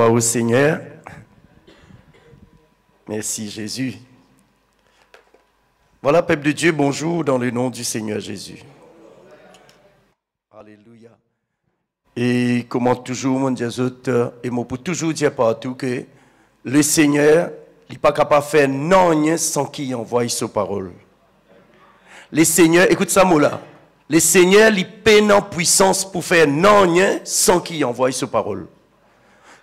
Gloire au Seigneur. Merci Jésus. Voilà, peuple de Dieu, bonjour dans le nom du Seigneur Jésus. Alléluia. Et comment toujours, mon Dieu, et moi pour toujours dire partout que le Seigneur, il n'est pas capable de faire non sans qu'il envoie sa parole. Le Seigneur, écoute ça, là. Le Seigneur, il peine en puissance pour faire non sans qu'il envoie sa parole.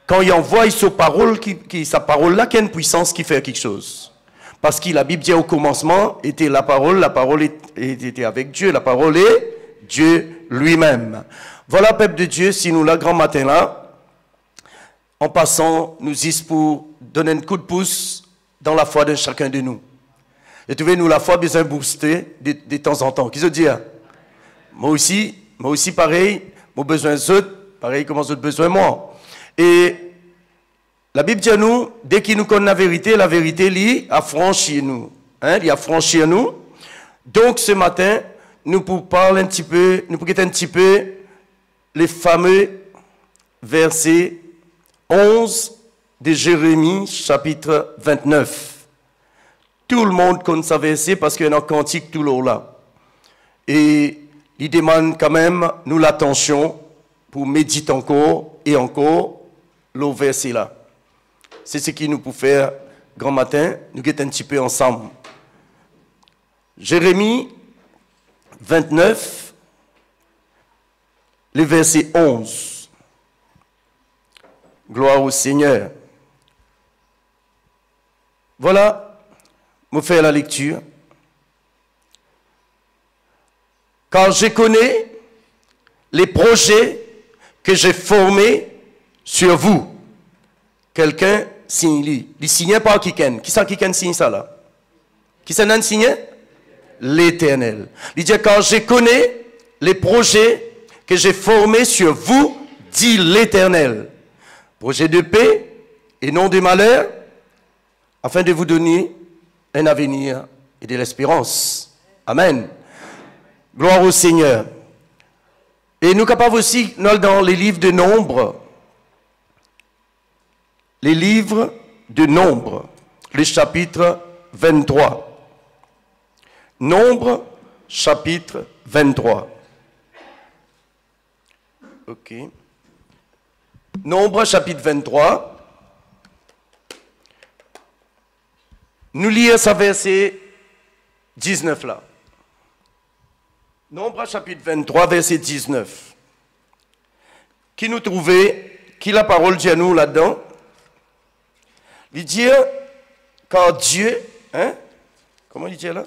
Quand il envoie sa parole, sa parole là, qu'il y a une puissance qui fait quelque chose. Parce que la Bible dit au commencement, était la parole était avec Dieu, la parole est Dieu lui-même. Voilà, peuple de Dieu, si nous, là, grand matin là, en passant, nous disons pour donner un coup de pouce dans la foi de chacun de nous. Et tu vois, nous, la foi, besoin de booster de temps en temps. Qu'est-ce que dire? Moi aussi, pareil, moi besoin d'autres, pareil, comment d'autres besoin moi. Et la Bible dit à nous, dès qu'il nous connaît la vérité, lui, a franchi nous. Hein, il a franchi nous. Donc, ce matin, nous pour parler un petit peu, nous pour un petit peu les fameux versets 11 de Jérémie, chapitre 29. Tout le monde connaît ce verset parce qu'il y a un cantique tout l'eau là. Et il demande quand même, nous, l'attention pour méditer encore et encore le verset là. C'est ce qui nous peut faire grand matin, nous guettons un petit peu ensemble. Jérémie 29, le verset 11. Gloire au Seigneur. Voilà, je vais faire la lecture. Car je connais les projets que j'ai formés sur vous. Quelqu'un signe lui. Il signe par qui ken? Qui ça qui ken signe ça là? Qui ça n'a signé? L'Éternel. Il dit car je connais les projets que j'ai formés sur vous, dit l'Éternel. Projet de paix et non de malheur, afin de vous donner un avenir et de l'espérance. Amen. Gloire au Seigneur. Et nous capables aussi, dans les livres de Nombre, les livres de Nombre, le chapitre 23. Nombre, chapitre 23. Ok. Nombre, chapitre 23. Nous lisons ce verset 19 là. Nombre, chapitre 23, verset 19. Qui nous trouvait, qui la parole dit à nous là-dedans? Il dit, car Dieu, hein? Comment il dit là?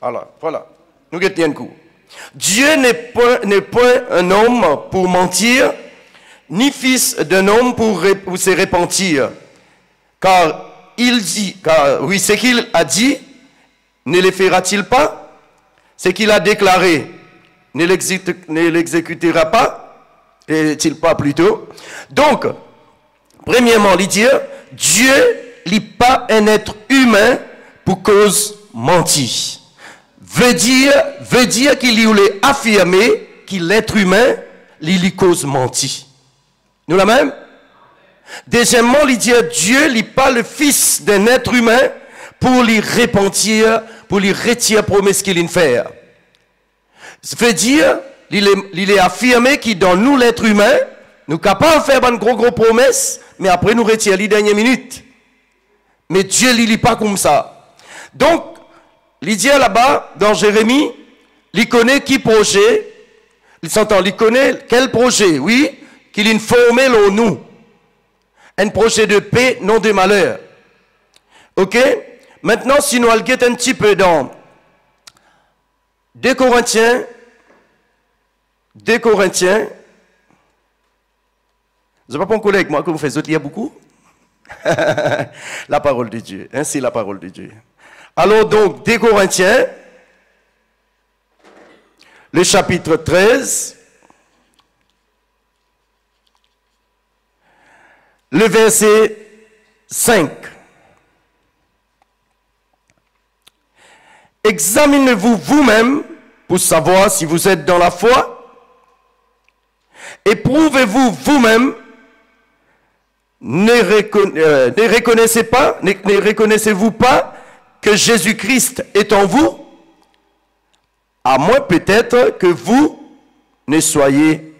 Alors, voilà. Nous guettons un coup. Dieu n'est point un homme pour mentir, ni fils d'un homme pour se repentir. Car il dit, oui, ce qu'il a dit, ne le fera-t-il pas? Ce qu'il a déclaré, ne l'exécutera pas? Est-il pas plutôt? Donc, premièrement, il dit, Dieu n'est pas un être humain pour cause mentir. Veut dire qu'il voulait affirmer qu'il l'être humain, il cause mentir. Nous la même? Deuxièmement, il dit Dieu n'est pas le fils d'un être humain pour lui repentir, pour lui retirer promesse qu'il vient faire. Ça veut dire, il est affirmé qu'il dans nous l'être humain, nous sommes capables de faire une grosse promesse, mais après nous retirons les dernières minutes. Mais Dieu ne lit pas comme ça. Donc, il dit là-bas, dans Jérémie, il connaît qui projet, il s'entend, il connaît quel projet, oui, qu'il a formé en nous. Un projet de paix, non de malheur. Ok? Maintenant, si nous allons un petit peu dans 2 Corinthiens, vous n'avez pas un collègue, moi, que vous faites lire beaucoup? La parole de Dieu, hein, c'est la parole de Dieu. Alors donc, 2 Corinthiens, le chapitre 13, le verset 5. Examinez-vous vous-même pour savoir si vous êtes dans la foi. Éprouvez-vous vous-même ne reconnaissez-vous pas que Jésus-Christ est en vous? À moins peut-être que vous ne soyez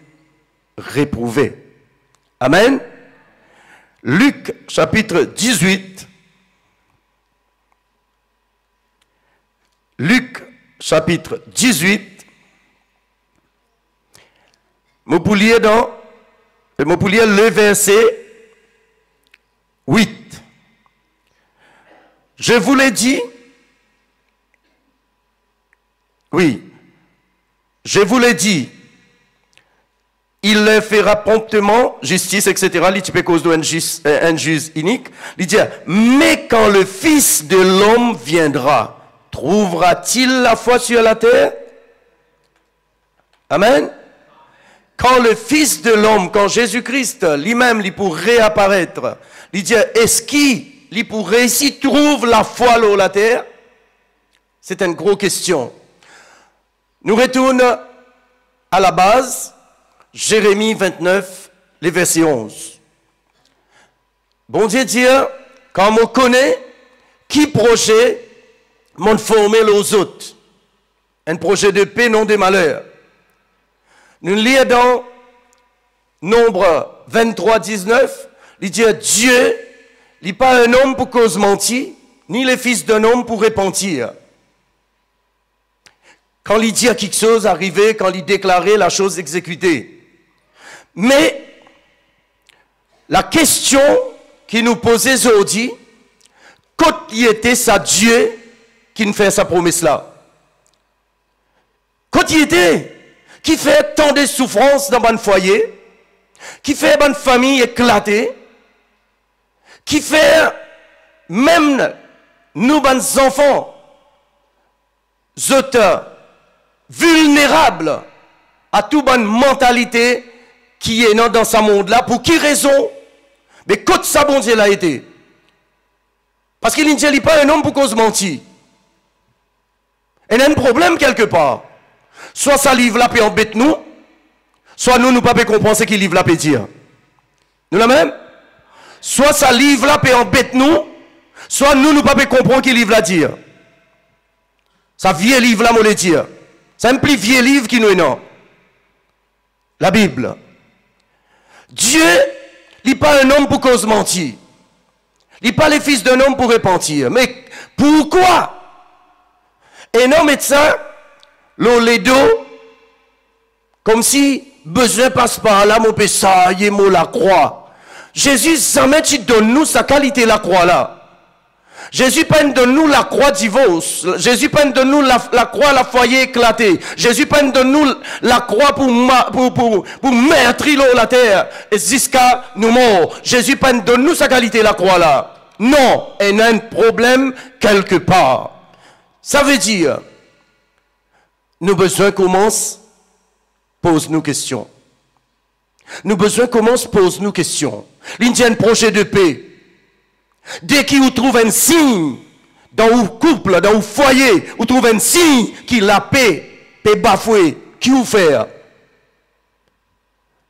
réprouvés. Amen. Luc chapitre 18. Luc chapitre 18. Vous pouliez le verset 8. Je vous l'ai dit. Oui. Je vous l'ai dit. Il leur fera promptement justice, etc. Il cause d'un juge unique. Il dit, mais quand le Fils de l'homme viendra, trouvera-t-il la foi sur la terre? Amen. Quand le Fils de l'homme, quand Jésus-Christ lui-même, il pour réapparaître, il dit, est-ce qu'il pourrait ici trouve la foi sur la terre? C'est une grosse question. Nous retournons à la base. Jérémie 29, les versets 11. Bon Dieu dit, quand on connaît, qui projet m'ont formé aux autres? Un projet de paix, non de malheur. Nous lisons dans Nombre 23, 19, il dit, Dieu n'est pas un homme pour cause mentir, ni le fils d'un homme pour repentir. Quand il dit à quelque chose arrivé, quand il déclarait la chose exécutée. Mais la question qui nous posait aujourd'hui, quand il était ça Dieu qui nous fait sa promesse là? Quand il était, qui fait tant de souffrances dans mon foyer, qui fait une famille éclatée, qui fait même nous, nos enfants, vulnérables à toute bonne mentalité qui est dans ce monde-là. Pour qui raison? Mais quand ça, bon Dieu l'a été. Parce qu'il n'est pas un homme pour cause mentir. Il y a un problème quelque part. Soit ça livre la paix embête nous, soit nous ne pouvons pas comprendre ce qu'il livre la paix dire. Nous la même? Soit ça livre la paix embête nous, soit nous ne pouvons pas comprendre qu'il livre la dire. Ça vieux livre là, moi le dire. C'est un plus vieux livre qui nous est non. La Bible. Dieu n'est pas un homme pour cause mentir. Il n'est pas le fils d'un homme pour repentir. Mais pourquoi? Un homme médecin, les dos, comme si besoin passe par là, mon péché, ça y est, mon la croix. Jésus, jamais tu donnes nous sa qualité la croix là. Jésus peine de nous la croix divorce. Jésus peine de nous la croix la foyer éclaté. Jésus peine de nous la croix pour meurtrir la terre et jusqu'à nous morts. Jésus peine de nous sa qualité la croix là. Non, il y a un problème quelque part. Ça veut dire, nous besoin commence, pose-nous question. Nous besoin commence, pose-nous question. L'Indien projet de paix. Dès qu'il trouve un signe dans le couple, dans le foyer, vous trouvez un signe qui la paix, peut bafouer, qui vous fait?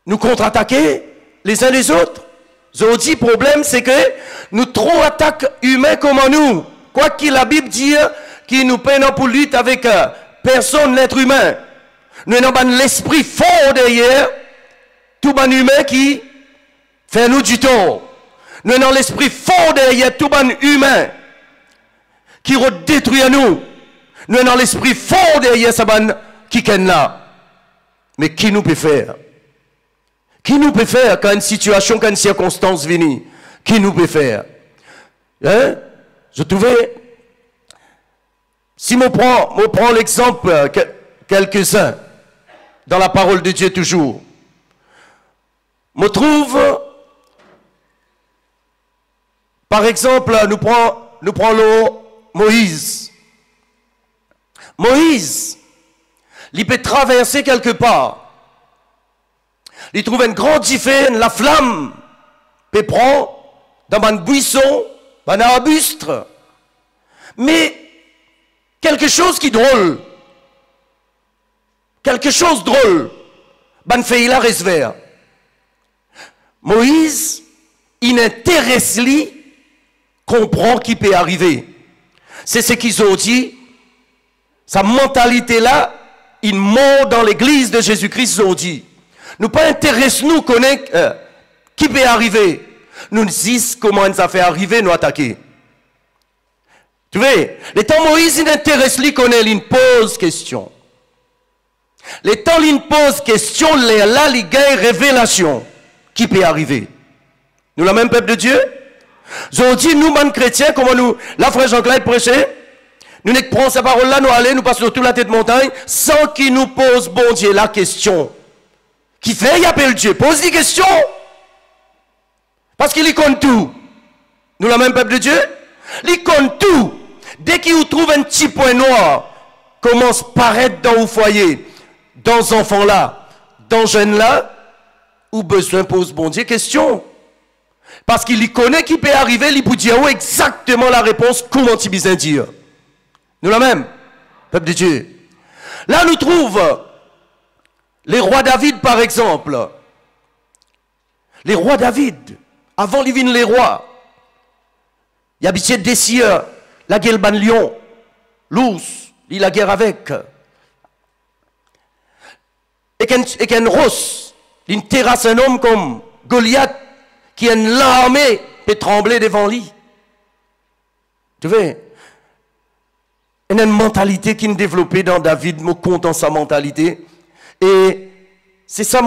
Nous contre-attaquer les uns les autres. Le problème, c'est que nous trop attaquons humains comme nous. Quoi qu'il la Bible dit, qui nous peine pour lutter avec personne, l'être humain. Nous avons l'esprit fort derrière, tout bon humain qui fait nous du tort. Nous avons l'esprit fort derrière tout bon humain qui détruit nous. Nous avons l'esprit fort derrière ça qui est là. Mais qui nous peut faire? Qui nous peut faire quand une situation, quand une circonstance vient? Qui nous peut faire? Hein? Je trouvais, si on prend l'exemple, quelques-uns, dans la parole de Dieu toujours, on trouve, par exemple, nous prenons Moïse. Moïse, il peut traverser quelque part. Il trouve une grande différence, la flamme peut prendre dans un buisson, dans un arbuste. Mais quelque chose qui est drôle. Quelque chose de drôle. Ben fait il a reste vert. Moïse, il intéresse lui, comprend qui peut arriver. C'est ce qu'ils ont dit. Sa mentalité-là, il mord dans l'église de Jésus-Christ, ils ont dit. Nous pas intéressons nous connaître qui peut arriver. Nous disons comment ça fait arriver, nous attaquer. Tu vois, les temps Moïse, il intéresse lui connaît, il pose question. Les temps il pose question, là, il gagne révélation. Qui peut arriver? Nous, le même peuple de Dieu? Ils ont dit, nous, man chrétiens, comment nous, la frère Jean-Claude prêchait, nous ne prenons ces paroles-là, nous allons, nous passons toute la tête de montagne, sans qu'il nous pose, bon Dieu, la question. Qui fait, il appelle Dieu, pose des questions. Parce qu'il y compte tout. Nous, le même peuple de Dieu, il compte tout. Dès qu'il trouve un petit point noir, commence à paraître dans le foyer, dans ces enfants-là, dans les jeunes-là, ou besoin pose bon Dieu question. Parce qu'il y connaît qui peut arriver, il peut dire exactement la réponse, comment tu besoin dire. Nous la même, peuple de Dieu. Là, nous trouvons les rois David, par exemple. Les rois David, avant les vignes les rois, il habituait des sieurs, la guerre ban lion, l'ours, il la guerre avec. Et qu'un rosse, il terrasse un homme comme Goliath, qui a une armée peut trembler devant lui. Tu vois? Il y a une mentalité qui est développée dans David, me compte dans sa mentalité. Et c'est ça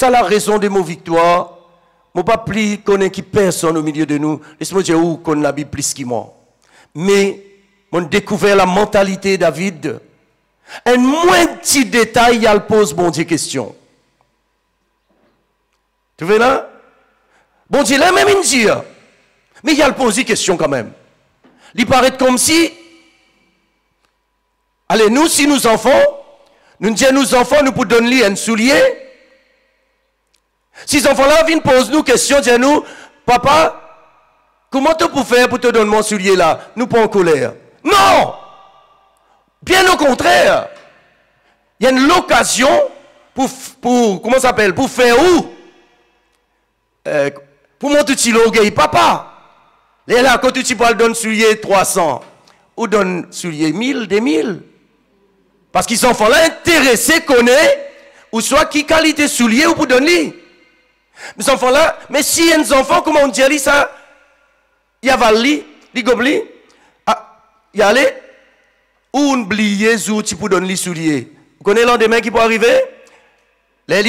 la raison de mon victoire. Je ne pas plus connaître qui personne au milieu de nous. Laisse-moi dire où connaît la Bible plus que moi. Mais on a découvert la mentalité de David. Un moins petit détail, il pose bon Dieu question. Tu vois là? Bon Dieu, là même il dit, mais il a posé question quand même. Il paraît comme si, allez, nous, si nous enfants, nous disons nous enfants, nous pouvons donner un soulier. Si ces enfants-là viennent poser nous question, disent nous, papa, comment tu peux faire pour te donner mon soulier là? Nous pas en colère. Non! Bien au contraire. Il y a une occasion pour comment ça s'appelle? Pour faire où? Pour mon petit loguet, papa. Et là, quand tu peux donner soulier 300, ou donne soulier 1000, des 1000. Parce qu'ils sont là intéressés, connaissent, ou soit qui qualité soulier ou pour donner. Mais enfants là, mais si il y a des enfants, comment on dit ça? Il y a Vali, les gobelins, il y a les, ou oublier, ou tu peux donner les souliers. Vous connaissez l'endemain qui peut arriver? Les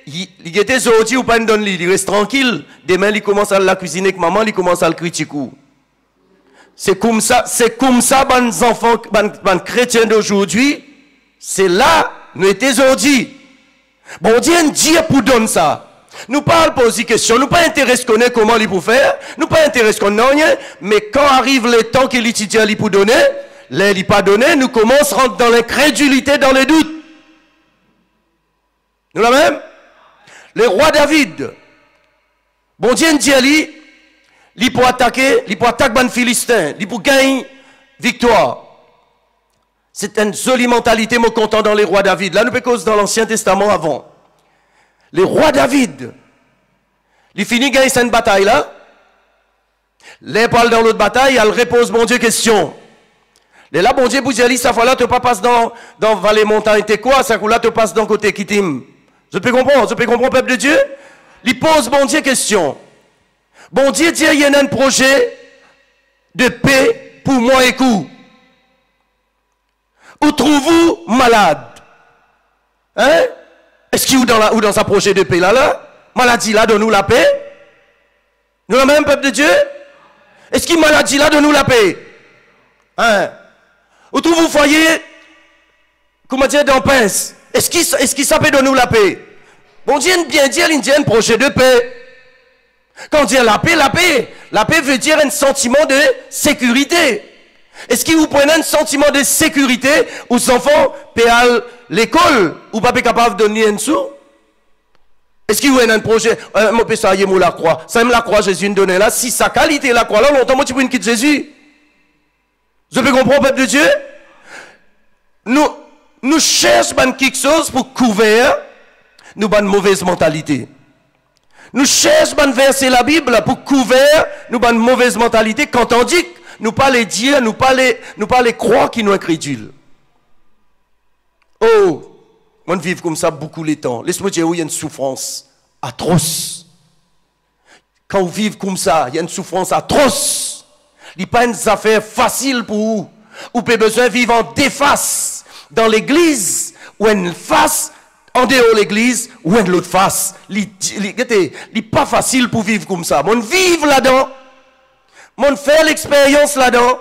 il était sorti ou pas donne lui, il reste tranquille. Demain, il commence à la cuisiner avec maman, il commence à le critiquer. C'est comme ça, les enfants, les chrétiens d'aujourd'hui, c'est là, nous étions aujourd'hui. Bon Dieu, Dieu pour donner ça. Nous parlons poser question, nous pas intéressés connaître comment il peut faire, nous pas intéressés qu'on rien, mais quand arrive le temps qu'il étudie, il peut donner, là, il pas donné, nous commençons à rentrer dans l'incrédulité, dans les doutes. Nous la même? Le roi David, bon Dieu dit, il peut attaquer les Philistins, il peut gagner victoire. C'est une jolie mentalité, me content dans les rois David. Là, nous pouvons cause dans l'Ancien Testament avant. Les rois David, il finit gagner cette bataille là. Les parle dans l'autre bataille, il repose bon Dieu question. Et là, bon Dieu, vous dit, ça fois là, tu ne passes pas dans vallée montagne, t'es quoi? Ça coup là, tu passes dans côté Kittim. Je peux comprendre, peuple de Dieu? Il pose bon Dieu question. Bon Dieu dit, il y a un projet de paix pour moi et vous. Où trouvez-vous malade? Hein? Est-ce qu'il est ou dans sa projet de paix là? Maladie là, donne-nous la paix? Nous, le même peuple de Dieu? Est-ce qu'il maladie là, donne-nous la paix? Hein? Où trouvez-vous foyer? Comment dire, dans pince? Est-ce qu'il s'appelle donner la paix? Bon Dieu bien dire, il dit un projet de paix. Quand on dit la paix veut dire un sentiment de sécurité. Est-ce qu'il vous prenez un sentiment de sécurité où les enfants paient à l'école ou pas capable de donner un sou? Est-ce qu'il vous a un projet? Moi, ça y est, la croix. Ça me la croix, Jésus nous donne là. Si sa qualité la croix là, longtemps, moi, tu peux une quitte Jésus. Je peux comprendre, peuple de Dieu? Nous cherchons quelque chose pour couvrir nous une mauvaise mentalité. Nous cherchons à verser la Bible pour couvrir nous une mauvaise mentalité quand on dit nous pas les dire, nous pas les croire qui nous incrédules. Oh, on vit comme ça beaucoup les temps. Laisse-moi dire où il y a une souffrance atroce. Quand vous vivez comme ça, il y a une souffrance atroce. Il n'y a pas une affaire facile pour vous. Vous avez besoin de vivre en déface dans l'église ou en face en dehors de l'église ou en l'autre face. Il n'est pas facile pour vivre comme ça. On vit là-dedans. On fait l'expérience là-dedans.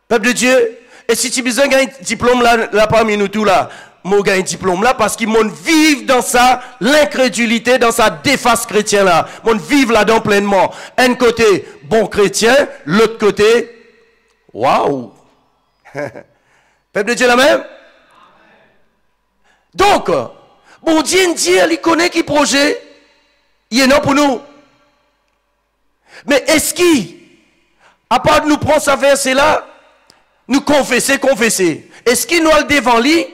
Peuple de Dieu. Et si tu as besoin d'un diplôme là parmi nous tous là, moi j'ai un diplôme là parce qu'ils m'ont vivre dans ça, l'incrédulité, dans sa déface chrétienne là. M'ont vivre là-dedans pleinement. Un côté bon chrétien, l'autre côté, waouh. Peuple de Dieu la même? Donc, bon Dieu dit, il connaît qui projet, il est non pour nous. Mais est-ce qu'il, à part de nous prendre sa verset là, nous confesser. Est-ce qu'il nous a le devant lui?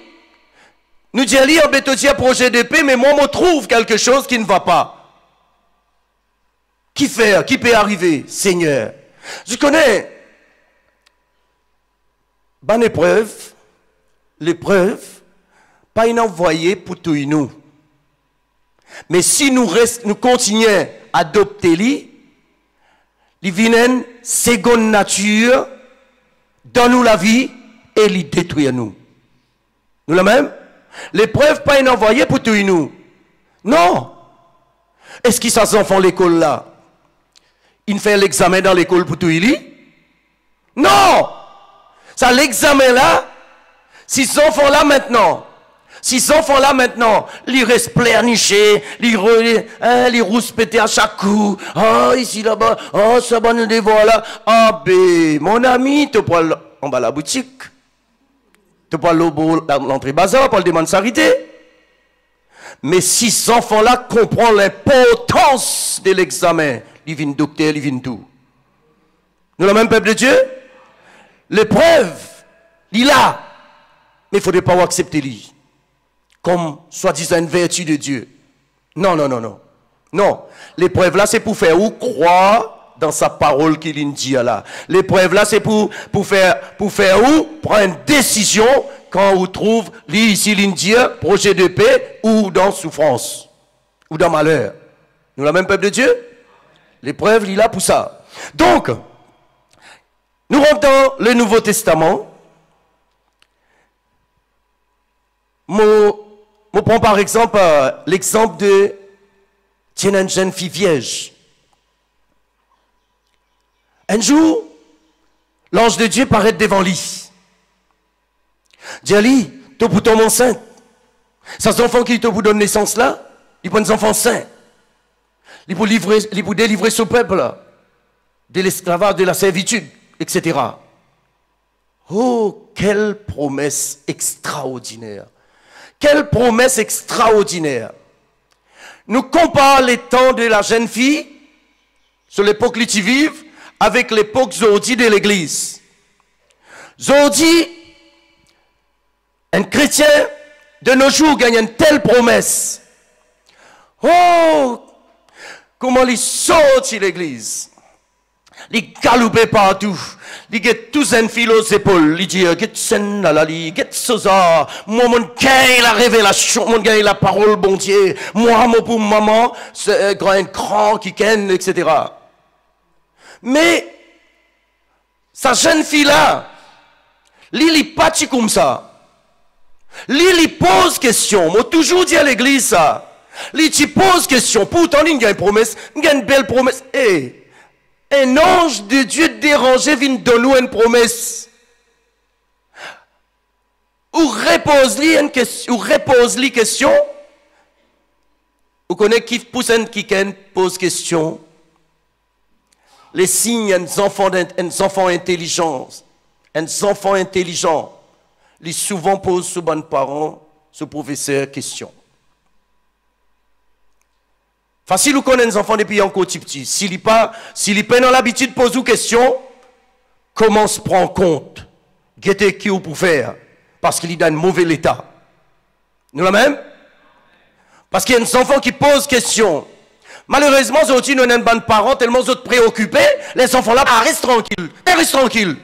Nous dit, lui, en bétotier projet de paix, mais moi, je trouve quelque chose qui ne va pas. Qui faire? Qui peut arriver? Seigneur. Je connais, bonne l'épreuve, pas une envoyée pour tout nous. Mais si nous continuons à adopter lui, il vient une seconde nature, donne-nous la vie et il détruit nous. Nous la même? L'épreuve pas une envoyée pour tout nous. Non. Est-ce qu'ils s'en font l'école là? Ils font l'examen dans l'école pour tout lui? Non. Ça l'examen là, ces enfants là maintenant, ils restent pleurnichés, ils rouspétés à chaque coup. Ah, ici là-bas, ah, ça va nous dévoiler là. Ah, ben, mon ami, tu peux aller en bas à la boutique. Tu peux aller à l'entrée bazar, pour le demander charité. Mais si ces enfants-là comprennent l'importance de l'examen, ils viennent docteur, ils viennent tout. Nous, le même peuple de Dieu, l'épreuve, il a, mais il ne faudrait pas accepter lui comme soi-disant une vertu de Dieu. Non. Non, l'épreuve là, c'est pour faire ou croire dans sa parole qu'il dit là. L'épreuve là, c'est pour faire ou prendre une décision quand on trouve ici l'Indie, projet de paix ou dans souffrance ou dans malheur. Nous, le même peuple de Dieu, l'épreuve, il est là pour ça. Donc, nous rentrons dans le Nouveau Testament. Je prends par exemple l'exemple de une jeune fille vierge. Un jour, l'ange de Dieu paraît devant lui. Dit Ali, tu pour tomber enceinte. Ces enfants qui te donnent naissance là, ils prennent des enfants saints. Ils pour délivrer ce peuple là, de l'esclavage, de la servitude, etc. Oh, quelle promesse extraordinaire! Quelle promesse extraordinaire! Nous comparons les temps de la jeune fille, sur l'époque où ils vivent, avec l'époque aujourd'hui de l'Église. Aujourd'hui, un chrétien de nos jours gagne une telle promesse. Oh, comment il saute de l'Église! Il galope partout. Il get tous un fil aux épaules. Il dit, get sen la li, get sosa. Moi, mon gagne la révélation, mon gagne la parole, bon Dieu. Moi, mon pour maman, c'est un grand qui ken, etc. Mais, sa jeune fille-là, Lili pas comme ça. Lili pose question. Moi, toujours dit à l'église ça. Lili pose question. Pourtant, il y a une promesse, il y a une belle promesse. Hey, un ange de Dieu dérangé vient de nous une promesse. Ou repose-lui une question. Ou repose-lui question. Vous connaissez qui pousse un qui pose question. Les signes, un enfant intelligent. Un enfant intelligent. Ils souvent posent aux bons parents, aux professeurs, question. Facile ou connaître les enfants depuis encore petit. S'il n'est pas dans l'habitude de poser une question, comment se prendre compte? Qu'est-ce qu'il pour faire? Parce qu'il est dans un mauvais état. Nous la même? Parce qu'il y a des enfants qui posent question. Malheureusement, aujourd'hui, nous avons des parents tellement préoccupés, les enfants là, restent tranquilles. Reste tranquille.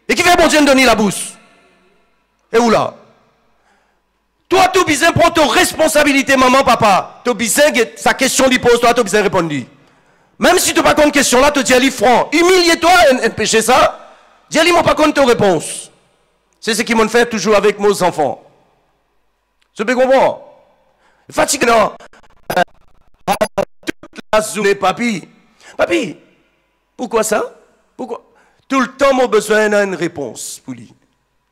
Et qui fait bon Dieu nous donner la bourse? Et où là? Toi, tu as besoin de prendre ta responsabilité, maman, papa. Tu as besoin de sa question lui pose, toi, tu as besoin de répondre. Même si tu n'as pas compte question là, tu dis à lui franc. Humilie-toi et péché ça. Dis-lui, moi, pas compte ta réponse. C'est ce qu'ils m'ont fait toujours avec mes enfants. Tu peux comprendre? Fatigant. Toute la journée, papi. Papi, pourquoi ça? Pourquoi? Tout le temps, moi, besoin d'une réponse pour lui.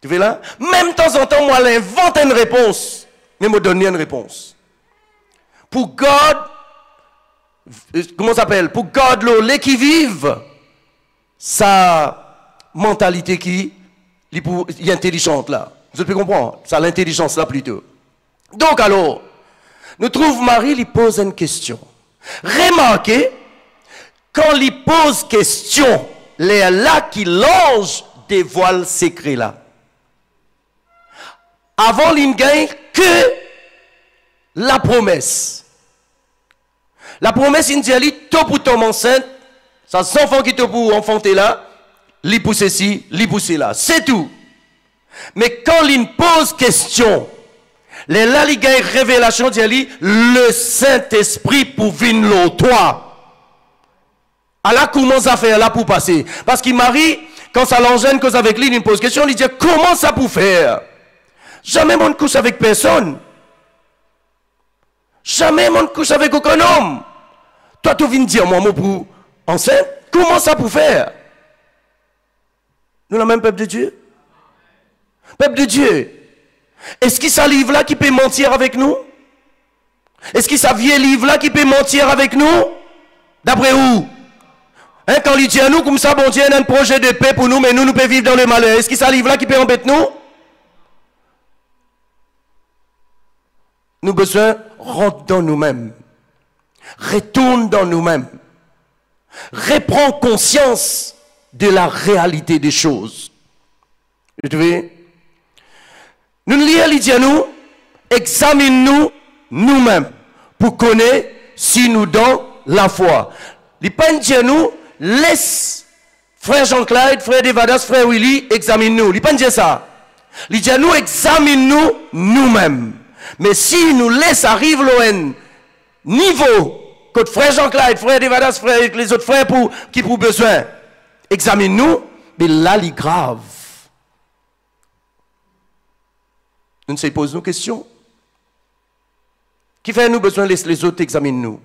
Tu vois là? Même de temps en temps, moi, j'invente une réponse. Mais me donner une réponse. Pour God, comment ça s'appelle? Pour God, les qui vivent, sa mentalité qui est intelligente là. Vous pouvez comprendre? Ça l'intelligence là plutôt. Donc alors, nous trouvons Marie, il pose une question. Remarquez, quand il pose question, les là qui l'ange dévoile secret là. Avant, il gagne que la promesse. La promesse, il dit, tout pour tomber enceinte, ça enfant qui te pour enfanter là, il pousse ici, il pousse là. C'est tout. Mais quand il pose question, les là, il gagne révélation, dit, le Saint-Esprit pour venir toi. Alors, comment ça fait là pour passer? Parce qu'il Marie, quand ça l'engêne, cause avec lui, il pose question, il dit, comment ça pour faire? Jamais on ne couche avec personne. Jamais on ne couche avec aucun homme. Toi, tu viens dire, moi, pour enceinte, comment ça pour faire? Nous, le même peuple de Dieu. Peuple de Dieu. Est-ce qu'il y a ce livre-là qui peut mentir avec nous? Est-ce qu'il y a ce vieux livre-là qui peut mentir avec nous? D'après où? Hein, quand il dit à nous, comme ça, bon Dieu, il y a un projet de paix pour nous, mais nous, nous pouvons vivre dans le malheur. Est-ce qu'il y a ce livre-là qui peut embêter nous? Nous avons besoin de rentrer dans nous-mêmes. Retourne dans nous-mêmes. Reprends conscience de la réalité des choses. Vous voyez? Nous lisons, il dit à nous, examine-nous nous-mêmes pour connaître si nous dans la foi. Il dit à nous, laisse frère Jean-Claude, frère Devadas, frère Willy, examine-nous. Il dit ça. Il dit à nous, examine-nous nous-mêmes. Mais si nous laisse arriver l'ON niveau, que frère Jean-Claude, frère Devadas, frère les autres frères qui pour besoin, examine-nous, mais là, il est grave. Nous ne savons pas poser nos questions. Qui fait nous besoin de laisser les autres examiner nous?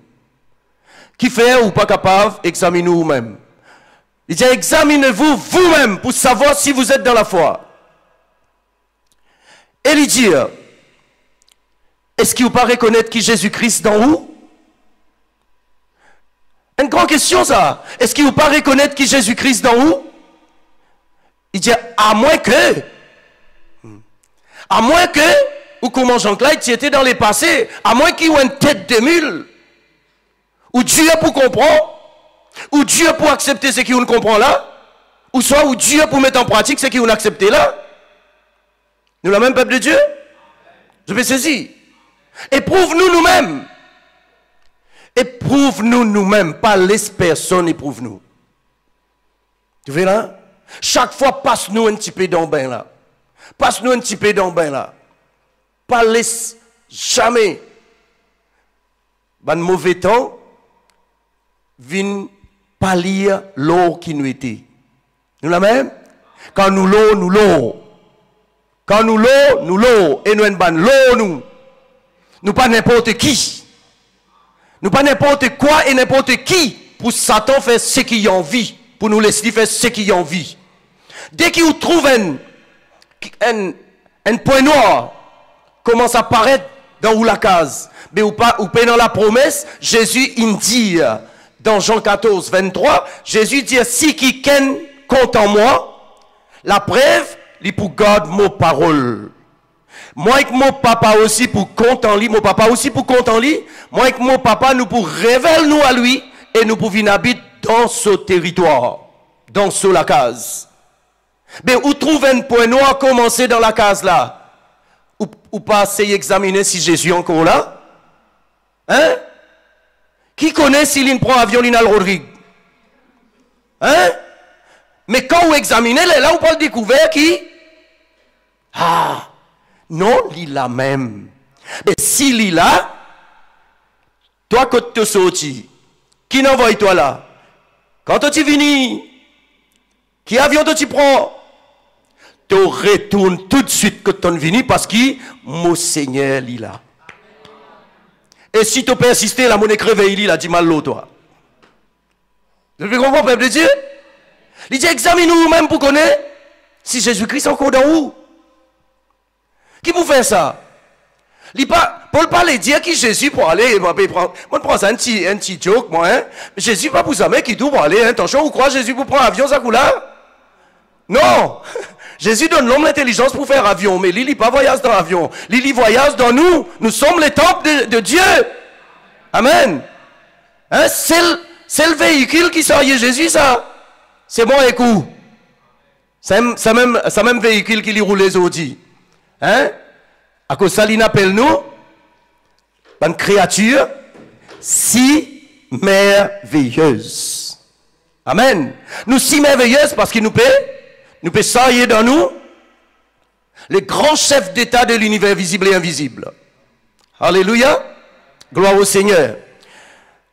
Qui fait ou pas capable, examinez-nous vous-même. Il dit, examinez-vous vous-même pour savoir si vous êtes dans la foi. Et il dit, est-ce qu'il ne faut pas reconnaître qui Jésus-Christ dans où? Une grande question ça. Est-ce qu'il ne faut pas reconnaître qui Jésus-Christ dans où? Il dit, à moins que, ou comment Jean-Claude, tu étais dans les passés, à moins qu'il y ait une tête de mule, ou Dieu pour comprendre, ou Dieu pour accepter ce qu'on comprend là, ou soit ou Dieu pour mettre en pratique ce qu'on a accepté là. Nous, le même peuple de Dieu? Je vais saisir. Éprouve-nous nous-mêmes. Éprouve-nous nous-mêmes, pas les personnes, éprouve-nous. Tu vois là? Chaque fois, passe-nous un petit peu dans le bain là. Passe-nous un petit peu dans le bain là. Pas laisse jamais. Ben mauvais temps, viennent pas lire l'eau qui nous était. Nous la même? Quand nous l'eau, nous l'eau. Quand nous l'eau, nous l'eau. Et nous en ban l'eau, nous. Nous pas n'importe qui. Nous pas n'importe quoi et n'importe qui. Pour Satan faire ce qu'il a envie. Pour nous laisser faire ce qu'il a envie. Dès qu'il trouve un point noir, commence à apparaître dans la case. Mais ou pas dans la promesse, Jésus il dit dans Jean 14, 23, Jésus dit, si qui compte en moi, la preuve, il pour garder mon parole. Moi et mon papa aussi pour compte en lui, mon papa aussi pour compte en lui, moi et mon papa nous pour révéler nous à lui et nous pour venir habiter dans ce territoire, dans ce la case. Mais où trouve un point noir commencer dans la case là? Ou pas essayer d'examiner si Jésus est encore là? Hein? Qui connaît s'il il prend avion, il a le Rodrigue? Hein? Mais quand vous examinez, là, vous pouvez découvrir qui? Ah, non, il a même. Et s'il est là, toi, quand tu sorti, qui n'envoie toi là? Quand tu viens, qui avion tu prends? Tu retournes tout de suite quand tu viens parce que mon Seigneur est là. Et si tu persistes, la monnaie crevée, il a dit mal l'eau, toi. Vous comprenez, peuple de Dieu? Il dit, examinez-nous même pour connaître si Jésus-Christ est encore dans vous. Qui vous fait ça? Paul parle dire qui Jésus pour aller, moi je prends ça un petit joke, moi, hein. Jésus pas pour ça, mais qui tout pour aller, hein. Attention, vous croyez Jésus pour prendre avion, ça coule là? Non! Jésus donne l'homme l'intelligence pour faire avion, mais Lili pas voyage dans l'avion. Lili voyage dans nous. Nous sommes les temples de Dieu. Amen. Hein? C'est le véhicule qui sort Jésus, ça. C'est bon, écoute. C'est même véhicule qui lui roule les audis. Hein? À cause de ça, il appelle nous une créature si merveilleuse. Amen. Nous si merveilleuses parce qu'il nous paie. Nous pouvons sailler dans nous les grands chefs d'État de l'univers visible et invisible. Alléluia. Gloire au Seigneur.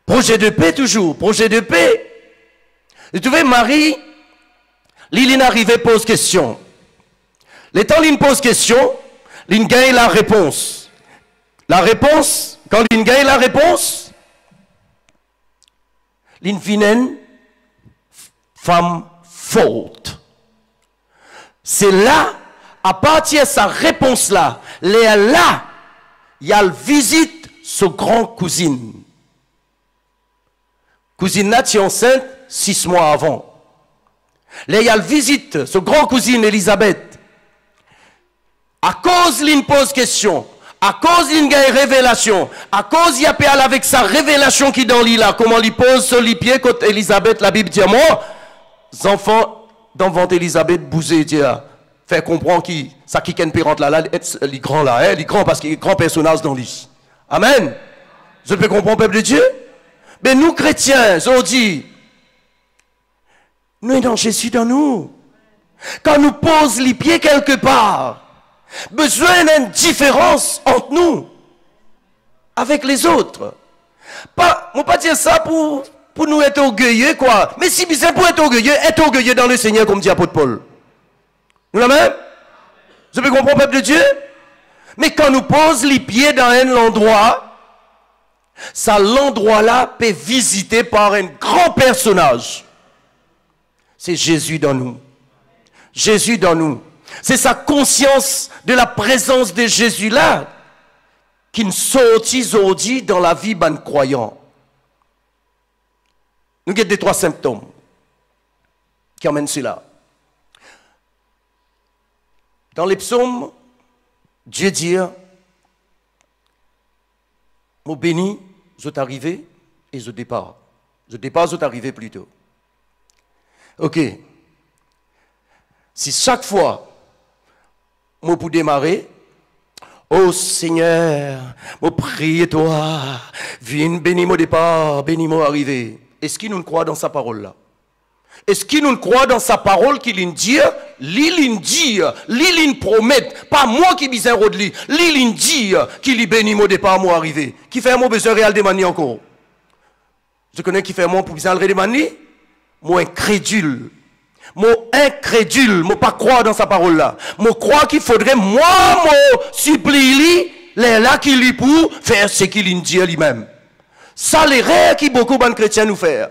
Projet de paix toujours. Projet de paix. Vous trouvez, Marie, Liline arrivée pose question. Les temps Liline pose question, Liline gagne la réponse. La réponse, quand Liline gagne la réponse, Liline vienne femme forte. C'est là, à partir de sa réponse-là, là, il y a le visite sa grand-cousine. Cousine là, tu es enceinte 6 mois avant. Là, il y a le visite sa grand-cousine Elisabeth. À cause d'une pose question, à cause d'une révélation, à cause il y a péal avec sa révélation qui dans l'île là, comment il pose sur les pieds quand Elisabeth, la Bible dit moi, les enfants d'enfant Elisabeth bousé dire faire comprendre qui ça qui ken pérante là les grands là hein, les grands parce qu'il est grand personnage dans l'île. Amen. Je peux comprendre peuple de Dieu. Mais nous chrétiens, on dit nous dans Jésus dans nous. Quand nous pose les pieds quelque part, besoin d'une différence entre nous avec les autres. Pas on pas dire ça pour nous être orgueilleux, quoi. Mais si c'est pour être orgueilleux dans le Seigneur, comme dit l'apôtre Paul. Nous la même? Je peux comprendre, peuple de Dieu? Mais quand nous posons les pieds dans un endroit, ça, l'endroit-là peut visiter par un grand personnage. C'est Jésus dans nous. Jésus dans nous. C'est sa conscience de la présence de Jésus-là qui nous sortit aujourd'hui dans la vie d'un croyant. Nous avons des 3 symptômes qui emmènent cela. Dans les psaumes, Dieu dit, mon béni, je suis arrivé et je départ. Je départ, je suis arrivé plus tôt. Ok. Si chaque fois, moi pour démarrer, oh Seigneur, je prie toi, viens bénis-moi départ, bénis-moi arrivé. Est-ce qu'il nous croit dans sa parole là? Est-ce qu'il nous croit dans sa parole qu'il nous dit, il promet, pas moi qui bisais Rodli, il dit qu'il y bénit moi départ moi arrivé. Qui fait mon besoin réel de mani encore? Je connais qui fait mon pour besoin de mani? Moi incrédule. Moi incrédule, moi pas croire dans sa parole là. Moi crois qu'il faudrait moi supplier les là qui lui pour faire ce qu'il dit lui-même. Ça les rêves qui beaucoup de chrétiens nous font.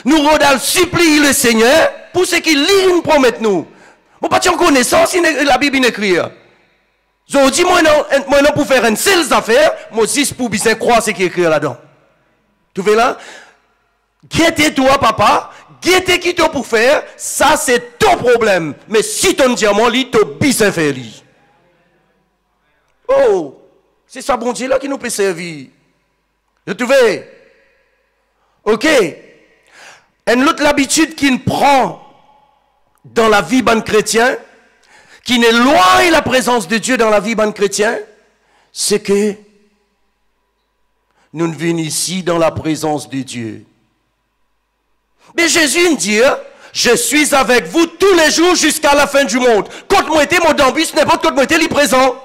Nous rodal supplier le Seigneur pour ce qu'il nous promet nous. Moi pas en connaissance la Bible écrit. Je dis moi non pour faire une seule affaire, moi juste pour bien croire ce qui est écrit là-dedans. Tu vois là? Guette-toi papa, guette qui t'as pour faire, ça c'est ton problème. Mais si ton diamant lit, t'as bien fait lui. Oh, c'est ça bon Dieu là qui nous peut servir. Je trouve. Ok. Une autre habitude qu'il prend dans la vie d'un chrétien, qui n'éloigne la présence de Dieu dans la vie d'un chrétien, c'est que nous venons ici dans la présence de Dieu. Mais Jésus me dit, je suis avec vous tous les jours jusqu'à la fin du monde. Quand moi était mon dambus, n'importe quand moi était li présent.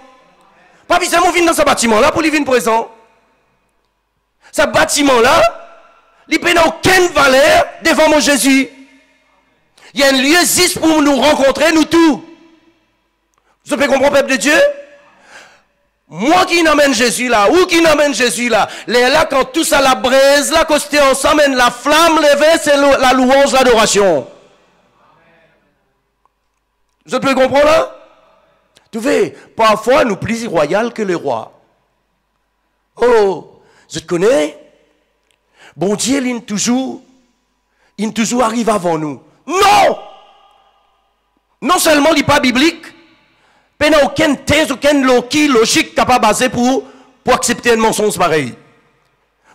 Pas besoin de venir dans ce bâtiment-là pour lui venir présent. Ce bâtiment-là, il n'a aucune valeur devant mon Jésus. Il y a un lieu juste pour nous rencontrer, nous tous. Vous pouvez comprendre, peuple de Dieu? Moi qui n'amène Jésus là, ou qui n'amène Jésus là, les là, quand tout ça la braise, là, costé ensemble, la flamme levée, c'est la louange, l'adoration. Vous pouvez comprendre là? Vous voyez, parfois, nous plus royal que le roi. Oh, je te connais? Bon Dieu, il toujours arrive avant nous. Non! Non seulement il n'est pas biblique, mais il n'y a aucune thèse, aucune logique capable de baser pour accepter un mensonge pareil.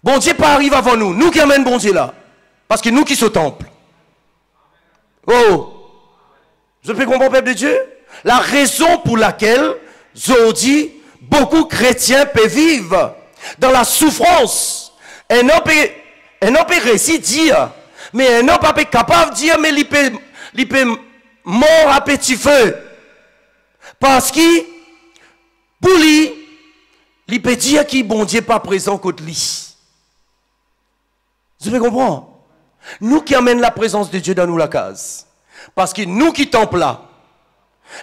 Bon Dieu pas arrive avant nous. Nous qui amènons bon Dieu là. Parce que nous qui sommes au temple. Oh! Je peux comprendre, peuple de Dieu? La raison pour laquelle, je dis, beaucoup de chrétiens peuvent vivre dans la souffrance. Un homme peut réussir dire, mais un homme pas capable de dire, mais il peut mort à petit feu. Parce que, pour lui, il peut dire qu'il bon Dieu pas présent contre lui. Vous pouvez comprendre? Nous qui amènent la présence de Dieu dans nous la case. Parce que nous qui temple là,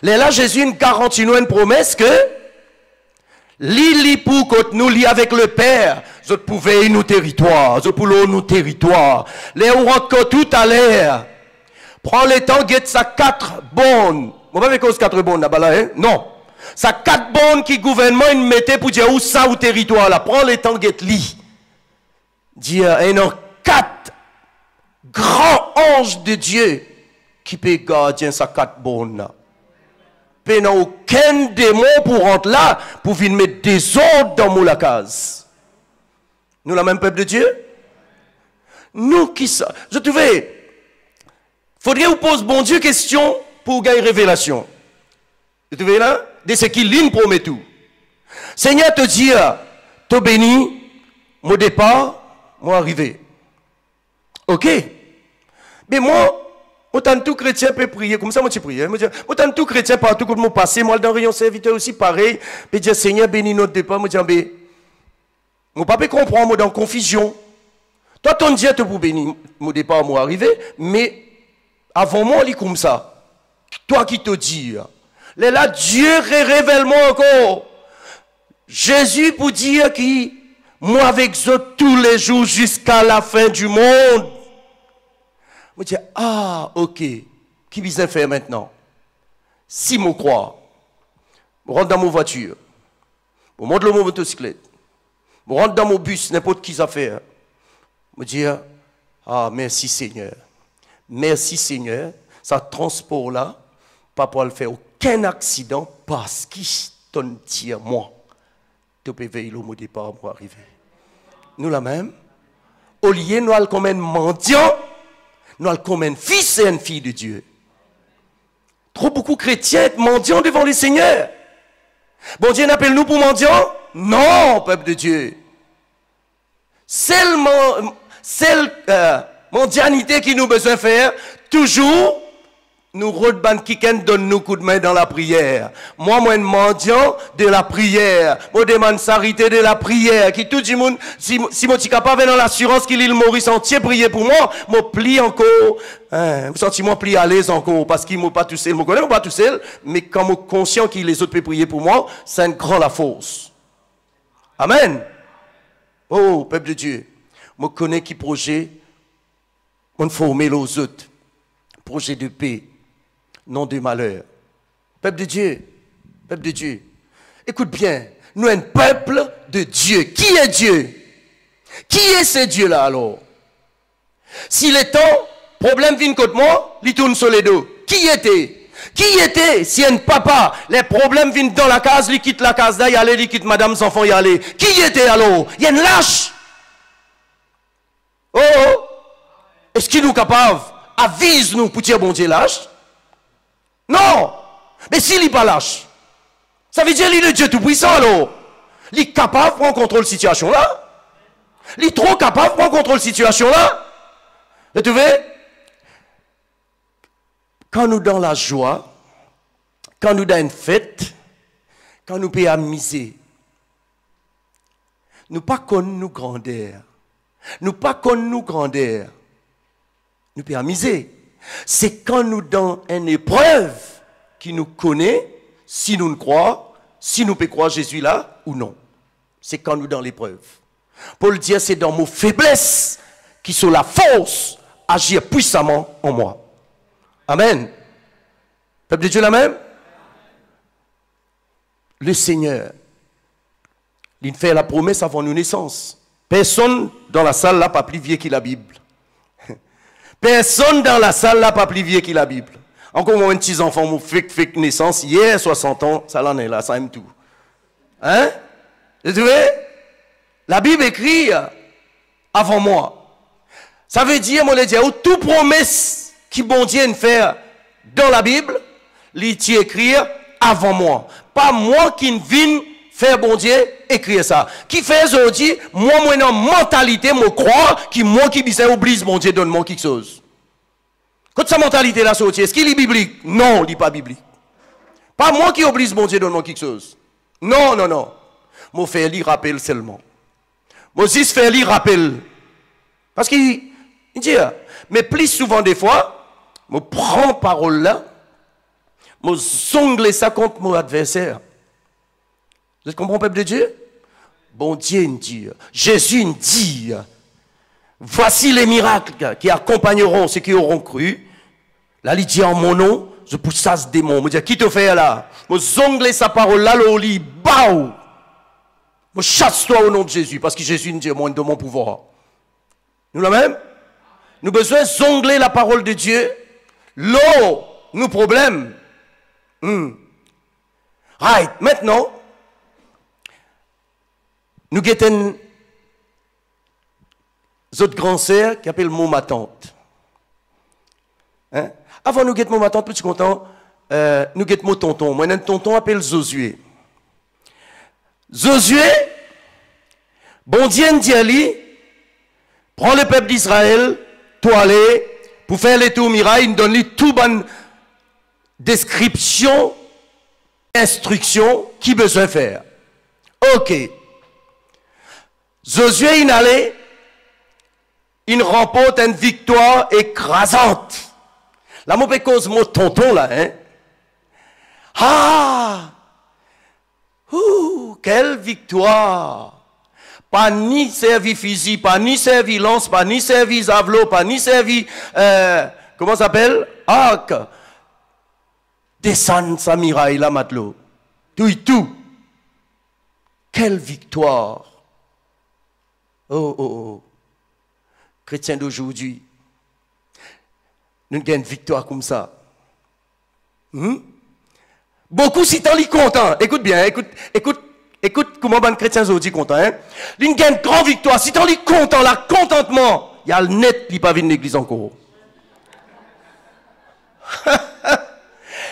là Jésus nous garantit nous une promesse que li pour que nous li avec le Père, je pouvais nous territoire, je pouvais nous territoire. Les on rentre tout à l'air. Prends le temps, guette sa 4 bonnes. On va avec cause 4 bonnes là-bas là, hein? Non. Ça 4 bonnes qui gouvernement il mettait pour dire où ça ou territoire là. Prends le temps, guette li. Dire un an 4 grands anges de Dieu qui peut garder sa 4 bonnes là. Il n'y a aucun démon pour rentrer là, pour venir mettre des ordres dans la case. Nous, la même peuple de Dieu? Nous qui ça? Je trouvais, faudrait vous poser bon Dieu question pour gagner révélation. Vous trouvez là? De ce qu'il ligne promet tout. Seigneur te dit, te béni, mon départ, moi arrivé. Ok? Mais moi, autant tout chrétien peut prier, comme ça moi tu prie. Autant tout chrétien partout comme moi passer, moi dans rayon serviteur aussi pareil, puis dire Seigneur bénis notre départ, moi dire ben mon papa comprend moi dans confusion. Toi ton Dieu te pour bénir mon départ moi arrivé, mais avant moi il est comme ça. Toi qui te dis là Dieu révèle-moi encore. Jésus pour dire qui moi avec eux tous les jours jusqu'à la fin du monde. Je dis, ah, ok, qui vient faire maintenant? Si je crois, je rentre dans ma voiture, je monte dans mon motocyclette, je rentre dans mon bus, n'importe qui ça fait. Je dis, ah, merci Seigneur. Merci Seigneur, ça transport là, pas pour le faire aucun accident parce qu'il t'en tire moi. Tu peux veiller au départ pour arriver. Nous la même, au lieu nous allons comme un mendiant, nous allons comme un fils et une fille de Dieu. Trop beaucoup de chrétiens mendiants devant le Seigneur. Bon Dieu n'appelle-nous pour mendiants? Non, peuple de Dieu. Seulement, mondialité qui nous besoin faire, toujours, nous redban kiken donne nous coup de main dans la prière. Moi, un mendiant de la prière. Moi, demande charité de la prière. Qui tout le monde, si moi, je suis capable dans l'assurance qu'il Maurice entier prier pour moi, moi, plie encore. Vous sentez moi plie à l'aise encore, parce qu'il m'a pas tout seul. Je connais pas tout seul, mais quand je suis conscient que les autres peuvent prier pour moi, c'est une grande la force. Amen. Oh, peuple de Dieu. Je connais qui projet, on former les autres. Projet de paix. Non de malheur. Peuple de Dieu, peuple de Dieu, écoute bien, nous sommes un peuple de Dieu. Qui est Dieu? Qui est ce Dieu-là alors? Si le temps, problème vient contre moi, il tourne sur les dos. Qui était? Qui était? Si un papa, les problèmes viennent dans la case, il quitte la case là, il allait, il quitte madame, sans enfants, il allait. Qui était alors? Il y a une lâche. Oh, est-ce qu'il nous capable? Avise-nous pour dire bon Dieu lâche? Non! Mais s'il n'est pas lâche, ça veut dire qu'il est le Dieu tout-puissant alors. Il est capable de prendre contrôle de la situation là. Il est trop capable de prendre contrôle de la situation là. Et tu vois, quand nous dans la joie, quand nous dans une fête, quand nous pouvons amuser, nous pas connaissons nous grandeur. Nous pas connaissons nous grandeur. Nous pouvons amuser. C'est quand nous dans une épreuve qui nous connaît, si nous ne croyons, si nous pouvons croire Jésus là ou non. C'est quand nous dans l'épreuve. Paul dit, c'est dans nos faiblesses qui sont la force agir puissamment en moi. Amen. Peuple de Dieu la même? Le Seigneur, il fait la promesse avant nos naissances. Personne dans la salle là pas plus vieux que la Bible. Personne dans la salle là pas plus vieux que la Bible. Encore moins un petit enfant, mon fait naissance, hier 60 ans, ça l'en est là, ça aime tout. Hein? Vous trouvez? La Bible écrit avant moi. Ça veut dire, moi, le dire, toute promesse qui bon Dieu fait dans la Bible, il écrit avant moi. Pas moi qui ne viens faire bon Dieu écrire ça. Qui fait aujourd'hui, moi, une mentalité, moi, croire, qui moi qui bisais oublie bon Dieu donne-moi quelque chose. Quand sa mentalité là sortie, est-ce qu'il est biblique? Non, il n'est pas biblique. Pas moi qui oblige mon Dieu donne-moi quelque chose. Non, non, non. Moi, faire lui rappel seulement. Moses fait lui rappel. Parce qu'il dit, mais plus souvent des fois, je prends parole là, je zongle ça contre mon adversaire. Vous comprenez, peuple de Dieu? Bon Dieu dit, Jésus dit, voici les miracles qui accompagneront ceux qui auront cru. Là, il dit en mon nom, je pousse ça ce démon. Je dis, qui te fait là? Je zongle sa parole là, le lit, baou. Je chasse-toi au nom de Jésus, parce que Jésus nous dit, moi, de mon pouvoir. Nous la même? Nous avons besoin de zongler la parole de Dieu. L'eau, nous problèmes. Right, maintenant, nous avons autre grand sœur qui appelle mon ma tante. Hein? Avant nous avons ma tante, petit content, nous avons mon tonton. Moi, un tonton appelle Josué. Josué, bon Dieu dit à lui, prends le peuple d'Israël, toi aller, pour faire les tours miracles, il donne lui tout bonne description, instruction, qui besoin faire. Ok. Josué, il allait, il remporte une victoire écrasante. La mauvaise cause, mon tonton là, hein. Ah! Quelle victoire! Pas ni servi fusil, pas ni servi lance, pas ni servi javelot, pas ni servi, comment ça s'appelle? Arc. Descendre sa miraille là, matelot. Tout et tout. Quelle victoire! Oh, oh, oh. Chrétiens d'aujourd'hui, nous avons une victoire comme ça. Beaucoup si t'en lis content. Écoute bien, écoute comment les chrétiens aujourd'hui content. Hein? Ils ont une grande victoire. Si t'en lis content, là, contentement, il y a le net qui n'est pas venu de l'église encore.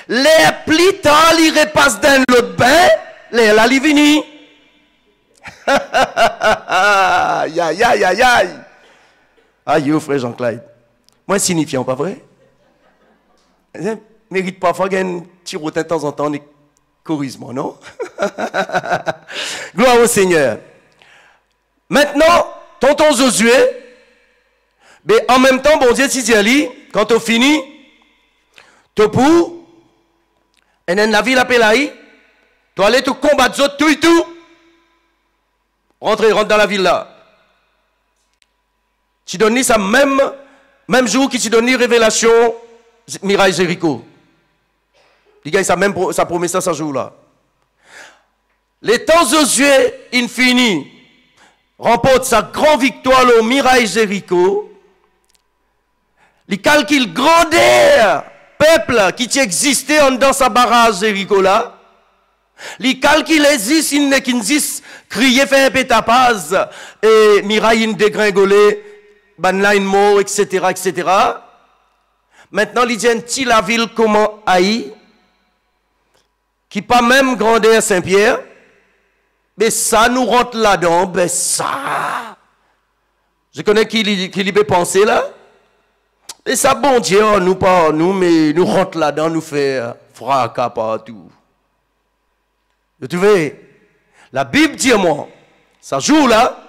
Les plus tard, ils repassent dans l'autre bain, les là, ils viennent. Aïe, aïe, aïe, aïe, aïe. Aïe, frère Jean-Claude. Moi, signifiant, pas vrai? Mérite parfois un petit rotin de temps en temps, corrige-moi, non? Gloire au Seigneur. Maintenant, tonton Josué, mais en même temps, bon Dieu, si tu dis, quand tu finis, tu pour, et dans la ville appelée, tu allais te combattre tout et tout. Rentre dans la ville là. Tu donnes ça même jour que tu donnes révélation, miraille Jéricho. Il gagne sa promesse ça ce jour-là. Les temps Josué, il finit, remporte sa grande victoire au miraille Jéricho. Il calcule grandeur, peuple qui existait dans sa barrage Jéricho là. Il calcule existe, il n'est qu'existe, crier, faire un pétapaz, et miraille une dégringolée, banline mort, etc., etc. Maintenant, il dit un petit la ville comment Haï, qui pas même grandeur Saint-Pierre, mais ça nous rentre là-dedans, ben ça, Je connais qui lui pensé là. Et ça, bon Dieu, nous pas nous, mais nous rentre là-dedans, nous fait fracas partout. Vous trouvez? La Bible dit à moi, ça joue là,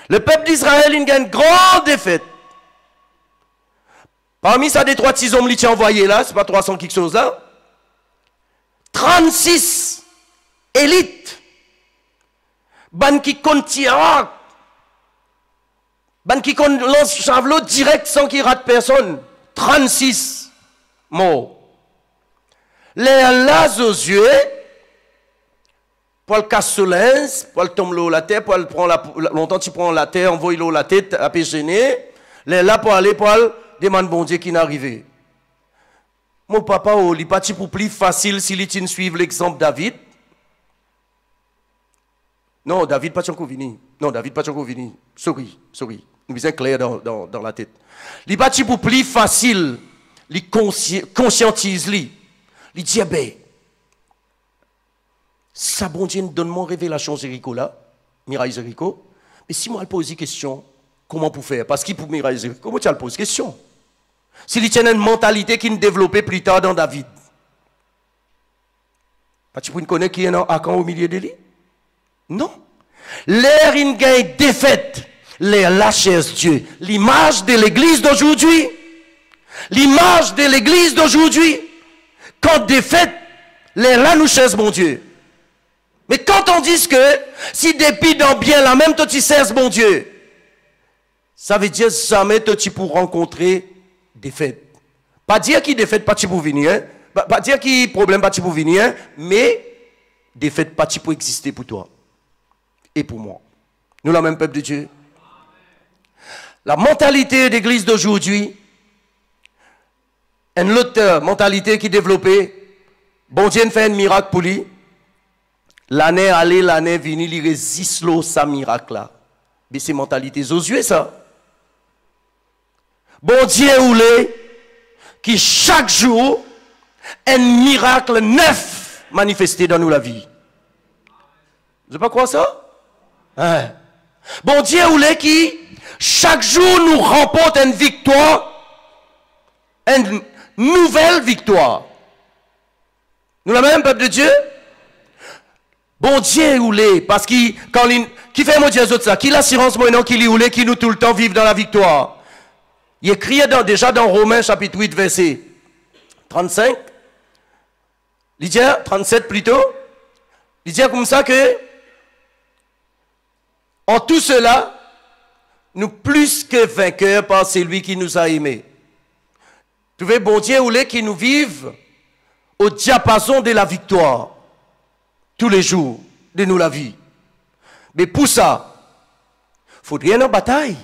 le peuple d'Israël, il gagne une grande défaite. Parmi ça, des 3 petits hommes qui ont envoyé là, c'est pas 300 quelque chose là, 36 élites, ban qui compte tir, ban qui compte lance javelot direct sans qu'il rate personne, 36 morts. Les là aux yeux, pour le casse lens, pour le tomber l'eau la terre, pour le prendre longtemps tu prends la terre, envoie l'eau la tête, à péchener, les là pour aller pour le demander bon Dieu qui n'est arrivé. Mon papa, il n'est pas pour plus facile s'il est suivre l'exemple David. Non, David pas encore venu. Non, David pas encore venu. Sorry. Nous sommes clairs dans la tête. Il n'est pas pour plus facile, il conscientise, il dit, ben, ça bon Dieu donne moi révélation Jéricho là, Mirail Jéricho. Mais si moi je pose une question, comment pour faire? Parce qu'il pour Mirail Jéricho, comment tu poses question? S'il tient une mentalité qui ne développait plus tard dans David. Tu peux connaître qui est un Akan au milieu de lui? Non. L'air il gagne défaite, l'air lâche Dieu. L'image de l'église d'aujourd'hui. L'image de l'église d'aujourd'hui. Quand défaite, l'air là nous chasse mon Dieu. Mais quand on dit que si depuis dans bien la même toi tu cesses mon Dieu, ça veut dire jamais toi tu pour rencontrer défaite. Pas dire qu'il défaite pas tu pour venir, hein? Pas dire qu'il problème pas tu pour venir, hein? Mais défaite pas tu pour exister pour toi et pour moi. Nous la même peuple de Dieu. La mentalité d'église d'aujourd'hui, une autre mentalité qui est développée, bon Dieu fait un miracle pour lui. L'année allée, l'année venue, il résiste l'eau, sa miracle là. Mais c'est mentalité Josué ça. Bon Dieu oulé, qui chaque jour, un miracle neuf manifesté dans nous la vie. Vous n'avez pas quoi ça? Hein? Bon Dieu oulé qui, chaque jour nous remporte une victoire, une nouvelle victoire. Nous la même peuple de Dieu? Bon Dieu oulé, parce qu'il qui fait mon Dieu ça, qui l'assurance moi non qui lui oulé, qui nous tout le temps vivent dans la victoire. Il écrit déjà dans Romains chapitre 8 verset 35. Il dit 37 plutôt. Il dit comme ça que en tout cela, nous plus que vainqueurs par celui qui nous a aimés. Tu veux bon Dieu oulé qui nous vive au diapason de la victoire. Tous les jours de nous la vie. Mais pour ça, il faut rien en bataille.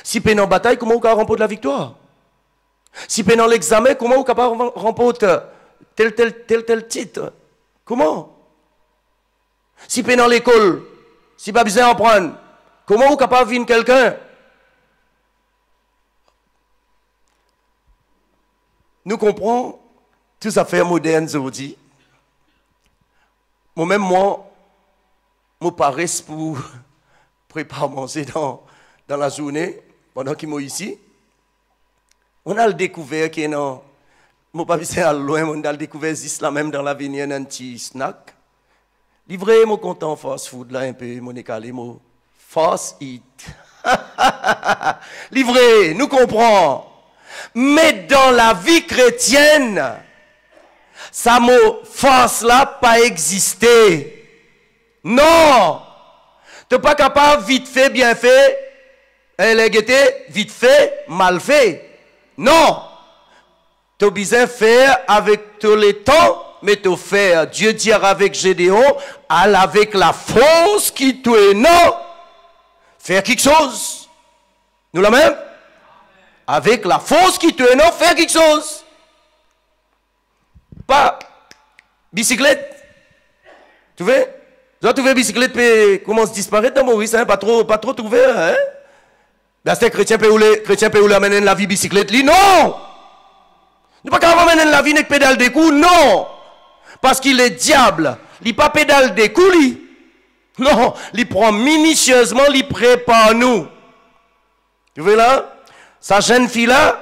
Si peine en bataille, comment on peut remporter la victoire? Si peine en l'examen, comment on peut remporter tel titre? Comment? Si peine en l'école, si pas besoin d'en prendre, comment on est capable de vivre quelqu'un? Nous comprenons tout ça fait moderne aujourd'hui. Moi-même, je paresse pour préparer manger dans la journée, pendant qu'il est ici. On a le découvert qu'il y a un... Je pas besoin loin, on a le découvert là même dans l'avenir, un petit snack. Livré, mon content fast food, là, un peu, mon écalé, mon fast eat. Livré, nous comprenons. Mais dans la vie chrétienne, ça mot force là pas existé. Non. Tu n'es pas capable vite fait, bien fait. Vite fait, mal fait. Non. Tu as besoin de faire avec tous les temps, mais tu faire. Dieu dit avec Gédéon, al avec la force qui te est non. Faire quelque chose. Nous la même? Avec la force qui te est non, faire quelque chose. Pas bicyclette. Tu vois? Tu as trouvé bicyclette puis commence à disparaître dans Maurice, hein? Pas trop trouvé, hein? Ben c'est chrétien peut ou amener la vie bicyclette li non. Ne pas qu'à amener la vie avec pédale des coups, non. Parce qu'il est diable, il pas pédale des coups li. Non, il prend minutieusement, il prépare nous. Tu vois là? Sa jeune fille là,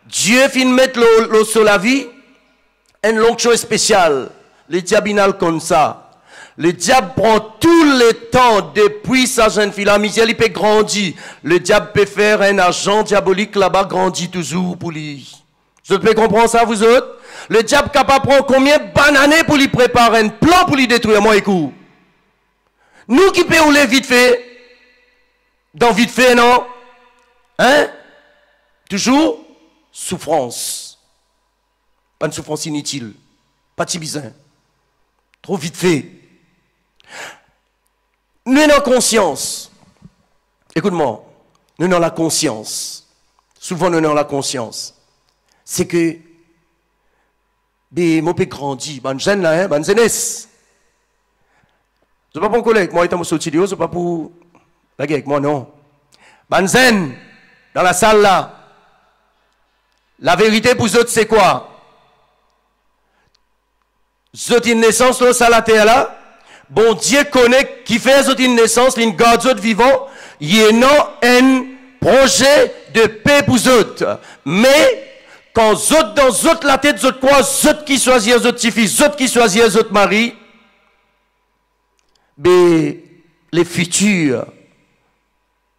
Dieu finit mettre l'eau sur la vie, une longue chose spéciale. Le diable comme ça. Le diable prend tout le temps depuis sa jeune fille là, misère, il peut grandir. Le diable peut faire un agent diabolique là-bas, grandit toujours pour lui. Vous pouvez comprendre ça, vous autres? Le diable capable de prendre combien de bananes pour lui préparer un plan pour lui détruire, moi, écoute. Nous qui pouvons les vite fait, dans vite fait, non? Hein? Toujours souffrance. Pas une souffrance inutile. Pas de bizarre. Trop vite fait. Nous avons conscience. Écoute-moi. Nous avons la conscience. Souvent, nous avons la conscience. C'est que, mon père grandit, ben jeune là, hein, ben jeunesse. Ce n'est pas pour un collègue, moi étant sorti de haut, ce n'est pas pour la guerre avec moi, non. Ben zen, dans la salle là. La vérité pour vous autres, c'est quoi? Vous autres, une naissance, là, ça la terre là. Bon Dieu connaît qui fait vous autres une naissance, une garde vous autres vivants. Il y a un projet de paix pour vous autres. Mais, quand vous autres, dans vous autres, la tête, vous autres quoi? Vous autres qui choisissent vous autres petits-fils, vous autres qui choisissent vous autres maris. Mais, les futurs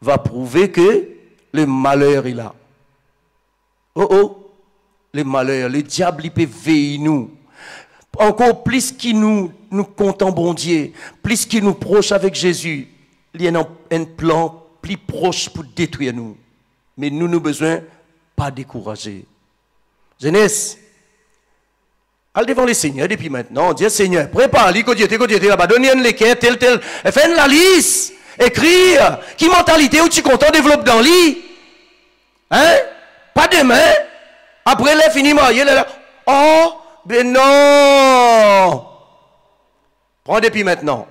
va prouver que le malheur est là. Oh oh, le malheur, le diable il peut veiller nous. Encore plus qu'il nous comptons bon Dieu, plus qu'il nous proche avec Jésus, il y a un plan plus proche pour détruire nous. Mais nous avons besoin pas décourager. Jeunesse, allez devant le Seigneur depuis maintenant. Dis Seigneur, prépare-lui, que Dieu là-bas, donne une l'équerre, tel. Fais la liste, écrire. Qui mentalité où tu content développe dans lui? Hein? Pas demain. Après, les fini marié, là. Oh, ben non. Prends depuis maintenant.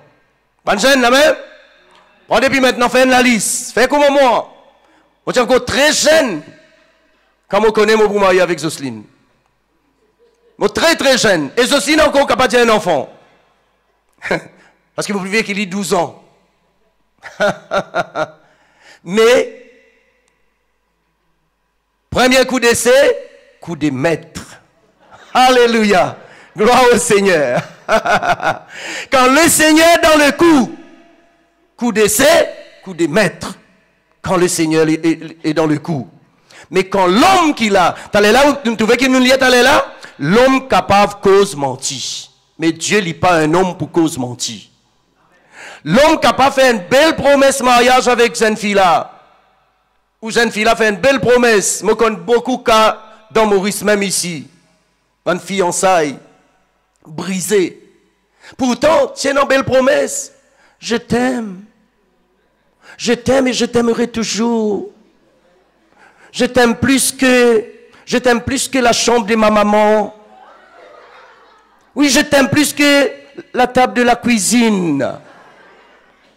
Pas jeune, là même. Prends depuis maintenant, fais la liste. Fais comme moi. On est encore très jeune. Quand on connaît mon marié avec Jocelyne. Moi, très jeune. Et Jocelyne encore capable de dire un enfant. Parce que vous pouvez qu'il ait 12 ans. Mais, premier coup d'essai, coup de maître. Alléluia. Gloire au Seigneur. Quand le Seigneur est dans le coup d'essai, coup de maître. Quand le Seigneur est dans le coup. Mais quand l'homme qu'il a, t'allais là où tu trouvais qu'il nous liait, t'allais là, l'homme capable cause mentir. Mais Dieu n'est pas un homme pour cause mentir. L'homme capable fait une belle promesse mariage avec jeune fille là. Ou jeune fille là fait une belle promesse. Moi connais beaucoup de cas dans Maurice même ici. Une fiançaille brisée. Pourtant, c'est une belle promesse. Je t'aime. Je t'aime et je t'aimerai toujours. Je t'aime plus que la chambre de ma maman. Oui, je t'aime plus que la table de la cuisine.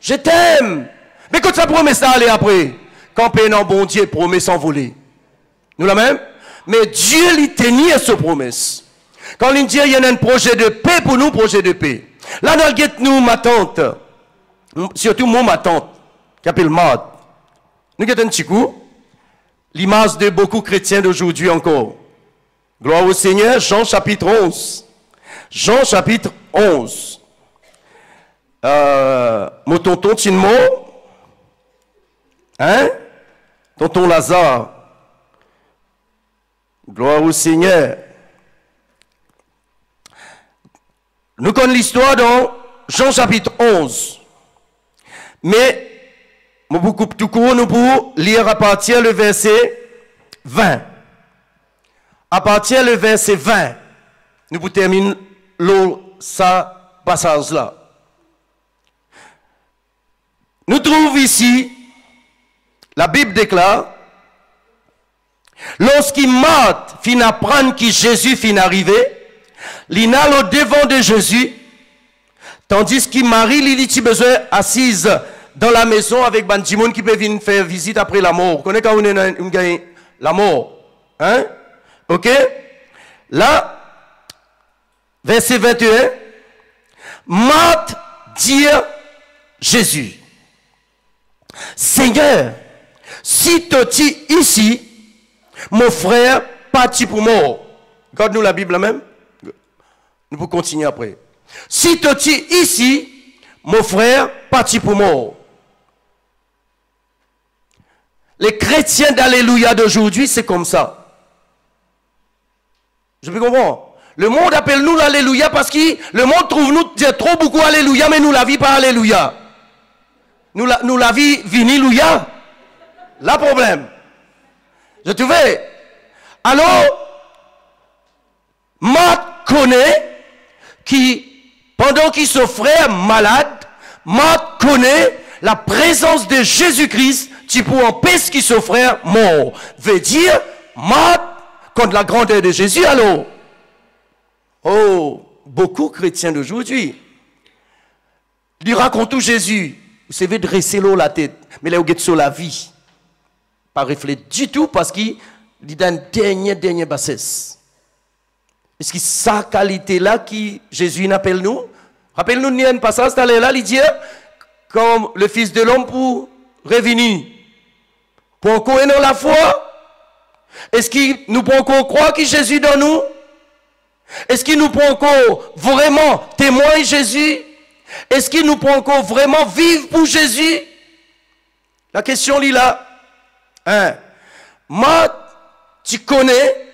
Je t'aime. Mais quand ça promet ça aller après, quand pénant bon Dieu promet s'envoler. Nous la même? Mais Dieu lui tenait ce promesse. Quand il dit il y a un projet de paix pour nous, projet de paix. Là, nous, ma tante, surtout moi, ma tante, qui s'appelle Maud. Nous avons un petit coup. L'image de beaucoup de chrétiens d'aujourd'hui encore. Gloire au Seigneur, Jean chapitre 11. Jean chapitre 11. Mon tonton Tinmo, hein? Tonton Lazare. Gloire au Seigneur. Nous connaissons l'histoire dans Jean chapitre 11. Mais, beaucoup tout court, nous pouvons lire à partir du verset 20. À partir du verset 20, nous pouvons terminer ça passage là. Nous trouvons ici, la Bible déclare, lorsqu'il Marthe fin apprendre que Jésus fin arrivé, il n'a au devant de Jésus, tandis que Marie, il a besoin assise dans la maison avec Bandimoun qui peut venir faire visite après la mort. Vous connaissez quand on est la mort? Hein? Ok? Là, verset 21, Marthe dit, Jésus. Seigneur, si tu es ici, mon frère parti pour mort. Regarde-nous la Bible même. Nous pouvons continuer après. Si tu es ici, mon frère parti pour mort. Les chrétiens d'Alléluia d'aujourd'hui, c'est comme ça. Je peux comprendre. Le monde appelle nous l'Alléluia parce que le monde trouve nous dire trop beaucoup Alléluia, mais nous la vie pas Alléluia. Nous la vie vinilouia. Là problème. Je te veux. Alors, Marc connaît qui, pendant qu'il se frère malade, Marc connaît la présence de Jésus-Christ, tu peux empêcher qui se frère mort. Veut dire, Marc, contre la grandeur de Jésus, alors. Oh, beaucoup de chrétiens d'aujourd'hui, ils racontent tout Jésus. Vous savez, dresser l'eau la tête, mais là, vous êtes sur la vie. Pas réfléchir du tout parce qu'il donne dernière bassesse. Est-ce que sa qualité-là qui Jésus n'appelle nous? Rappelle-nous, il y a un passage là, il dit, comme le Fils de l'homme pour revenir. Pour encore dans la foi? Est-ce que nous pouvons encore croire que Jésus est dans nous? Est-ce que nous pouvons encore vraiment témoigner Jésus? Est-ce que nous pouvons encore vraiment vivre pour Jésus? La question est là. Hein? Moi, tu connais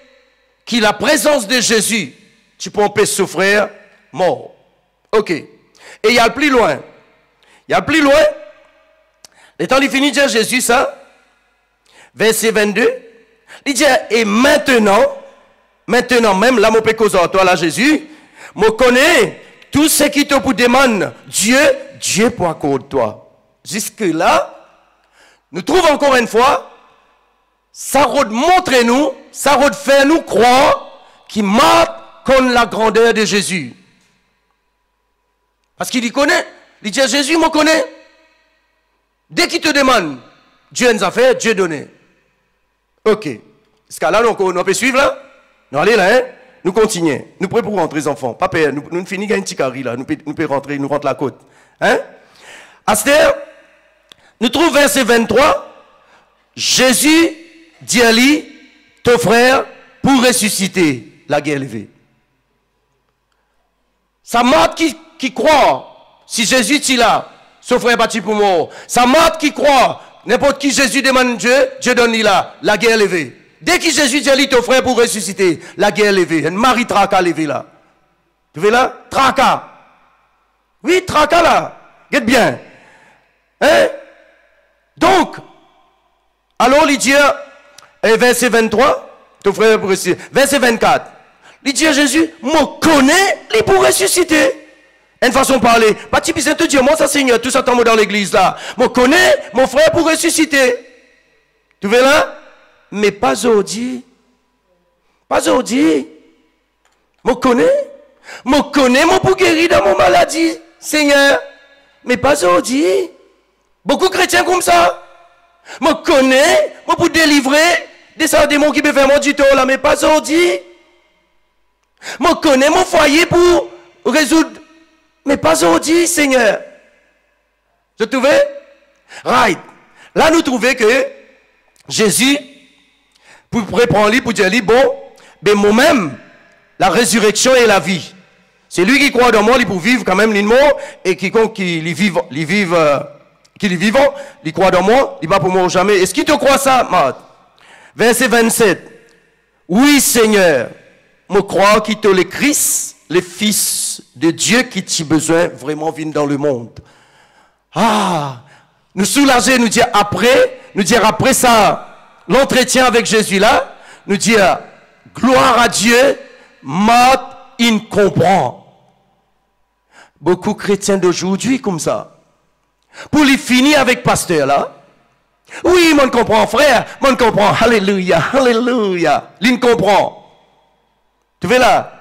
que la présence de Jésus, tu peux empêcher ce frère mort. Ok. Et il y a le plus loin. Il y a le plus loin. Le temps il finit de dire Jésus ça. Verset 22. Il dit, et maintenant même, là, mon pécosa, toi là, Jésus, me connais tout ce qui te demande Dieu pour accorder toi. Jusque là, nous trouvons encore une fois, ça montre nous, ça fait nous croire qu'il marque comme la grandeur de Jésus. Parce qu'il y connaît, il dit, Jésus me connaît. Dès qu'il te demande, Dieu nous a fait, Dieu donné. Ok. Ce cas-là, on peut suivre là? Nous allons là, hein? Nous continuons. Nous prêts pour rentrer, les enfants. Pas peur. Nous finissons un petit carré là. Nous pouvons rentrer, nous rentrons la côte. Hein? Astère, nous trouvons verset 23. Jésus dit à lui, ton frère, pour ressusciter, la guerre levée. Ça marque qui croit, si Jésus est là, son frère bâti pour mort. Ça marque qui croit, n'importe qui Jésus demande Dieu, Dieu donne là, la guerre levée. Dès que Jésus dit à ton frère pour ressusciter, la guerre levée. Un mari tracas levé là. Tu veux là? Tracas. Oui, tracas là. Regarde bien. Hein? Donc, alors il dit, verset 23, ton frère pour ressusciter. Verset 24. Il dit à Jésus, moi connais, il pour ressusciter. Une façon de parler. Pas tu besoin de te dire, moi ça Seigneur, tout ça tombe dans l'église là. Moi connais, mon frère pour ressusciter. Tu veux là? Mais pas aujourd'hui. Pas aujourd'hui. Je connais. Moi pour guérir dans mon maladie, Seigneur. Mais pas aujourd'hui. Beaucoup de chrétiens comme ça. Je connais. Moi pour délivrer des démons qui peuvent faire mon tuto là, mais pas aujourd'hui. Je connais mon foyer pour résoudre. Mais pas aujourd'hui, Seigneur. Je trouvais? Right. Là, nous trouvons que Jésus, pour répondre, pour dire, bon, mais moi-même, la résurrection et la vie. C'est lui qui croit dans moi, il pour vivre quand même, il mort, et quiconque qui est vivant, il croit dans moi, il va pour mourir jamais. Est-ce qu'il te croit ça, Marthe? Verset 27. Oui, Seigneur, je crois qu'il te le Christ, le Fils de Dieu qui t'a besoin vraiment venir dans le monde. Ah, nous soulager, nous dire après ça, l'entretien avec Jésus là, nous dire gloire à Dieu, Marthe, il comprend. Beaucoup de chrétiens d'aujourd'hui comme ça. Pour les finir avec pasteur là, oui, moi comprend frère, moi comprend, alléluia, alléluia, il comprend. Tu vois là?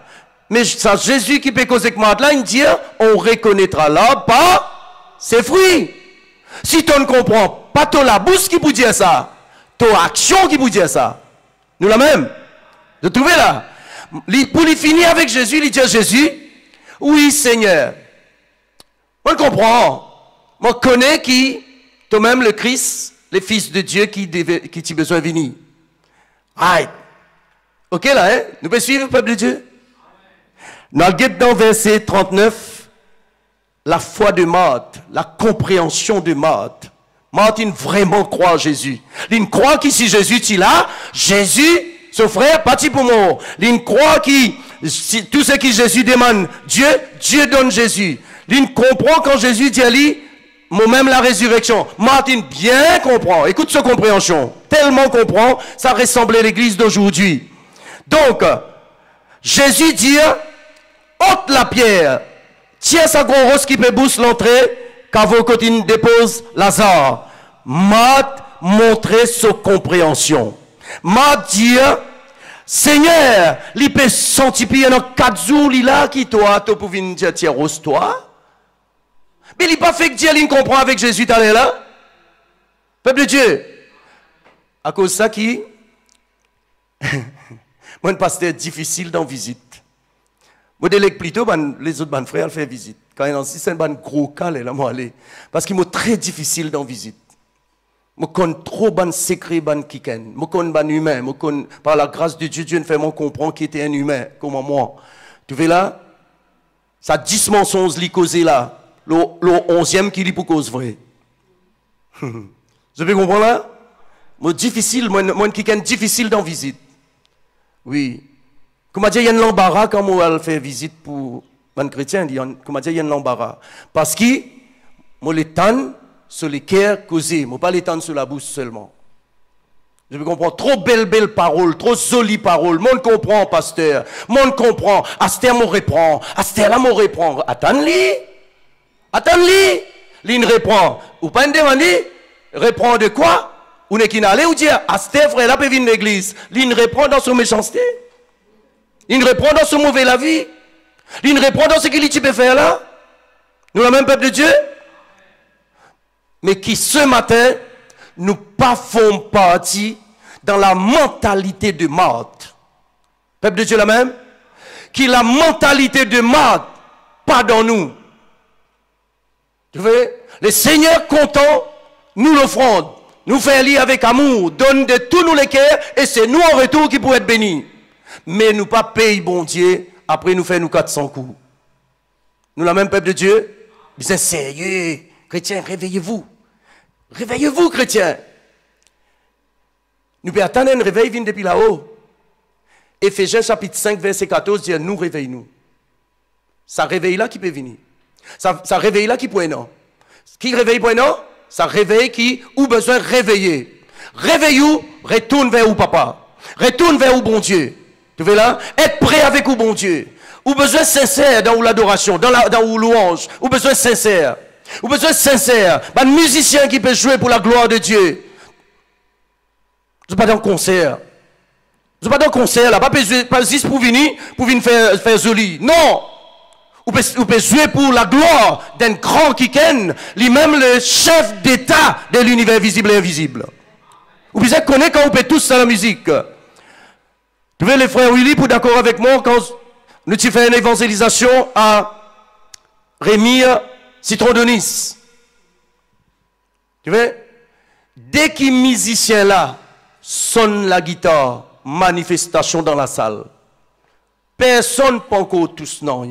Mais c'est Jésus qui peut causer que Marthe là, il dit, on reconnaîtra là par ses fruits. Si tu ne comprends pas ton la bouche qui peut dire ça, ton action qui peut dire ça. Nous la même. Vous trouvez là? Pour lui finir avec Jésus, il dit à Jésus, oui Seigneur, moi je Je connais qui, toi-même le Christ, les fils de Dieu qui t'y besoin de venir. Aïe. Ok là, hein? Nous pouvons suivre le peuple de Dieu? Nous allons dans verset 39, la foi de Marthe, la compréhension de Marthe. Marthe, il vraiment croit en Jésus. Il croit que si Jésus est là, Jésus, son frère, parti pour moi. Il croit que si, tout ce que Jésus demande, Dieu donne Jésus. Il comprend quand Jésus dit à lui, moi-même la résurrection. Martin bien comprend. Écoute sa compréhension. Tellement comprend, ça ressemblait à l'église d'aujourd'hui. Donc, Jésus dit, ôte la pierre, tiens sa grosse qui peut booster l'entrée, car vos côtés dépose Lazare. Marthe montrait sa compréhension. Marthe dit, Seigneur, il peut sentir qu'il y a 4 jours, il a qui toi, tu peux venir dire, tiens, rose toi. Mais il n'a pas fait que Dieu comprend avec Jésus t'allais là. Peuple de Dieu. À cause de ça qui, moi, un pasteur difficile dans visite. Moi, délègue plutôt, les autres frères font visite. Quand il y a un gros cas, là, moi, aller. Parce qu'il est très difficile dans visite. Je connais trop de secrets qui ken. Je connais des humains. Par la grâce de Dieu, Dieu me fait comprendre qu'il était un humain, comme moi. Tu vois là? Ça 10 mensonges li causé là. Le 11e qui dit pour cause vraie. Vous peux comprendre là? Moi, difficile, moi qui ken difficile dans visite. Oui. Comment dire, il y a un embarras quand moi fait visite pour un chrétien, comment dire, il y a un embarras. Parce que, moi, les tannes, sur les cœurs causés, moi, pas les tannes sur la bouche seulement. Je comprends, trop belles paroles, trop jolies paroles. Monde comprend, pasteur. Monde comprend. Astère me reprend. Astère là me reprend. Attends-li. Attends-li. L'ine reprend. Ou pas une demande? Reprend de quoi? Ou n'est-ce qu'il n'allait ou dire, Astère frère, là peut venir l'église. L'ine reprend dans son méchanceté. Il répond dans ce mauvais la vie. Il répond dans ce qu'il peut faire là. Nous, le même peuple de Dieu. Mais qui ce matin, nous pas font partie dans la mentalité de Marthe. Peuple de Dieu la même. Qui la mentalité de Marthe, pas dans nous. Tu vois, le Seigneur content, nous l'offrande. Nous fait lire avec amour, donne de tous nous les cœurs, et c'est nous en retour qui pourrons être bénis. Mais nous pas payer bon Dieu, après nous faire nous 400 coups. Nous la même peuple de Dieu, bien sérieux, chrétiens, réveillez-vous. Réveillez-vous, chrétiens. Nous pouvons attendre un réveil vient depuis là-haut. Éphésiens chapitre 5, verset 14 dit nous réveillons-nous. Ça réveille là qui peut venir. Ça réveille là qui peut non. Qui réveille pour non? Ça réveille qui ou besoin de réveiller. Réveillez-vous, retourne vers où papa. Retourne vers où bon Dieu. Tu veux là? Être prêt avec où bon Dieu. Ou besoin sincère dans l'adoration, dans où louange. Ou besoin sincère. Ou besoin sincère. Un musicien qui peut jouer pour la gloire de Dieu. Je ne suis pas dans le concert. Je ne suis pas dans le concert là. Pas juste pour venir faire joli. Non. Ou peut jouer pour la gloire d'un grand qui ken, lui-même le chef d'État de l'univers visible et invisible. Ou bien connaît quand on peut tous ça la musique. Tu veux les frères Willy pour d'accord avec moi quand nous tu fais une évangélisation à Rémy Citron de Nice. Tu veux? Dès qu'il musicien là sonne la guitare, manifestation dans la salle. Personne pas encore tous non.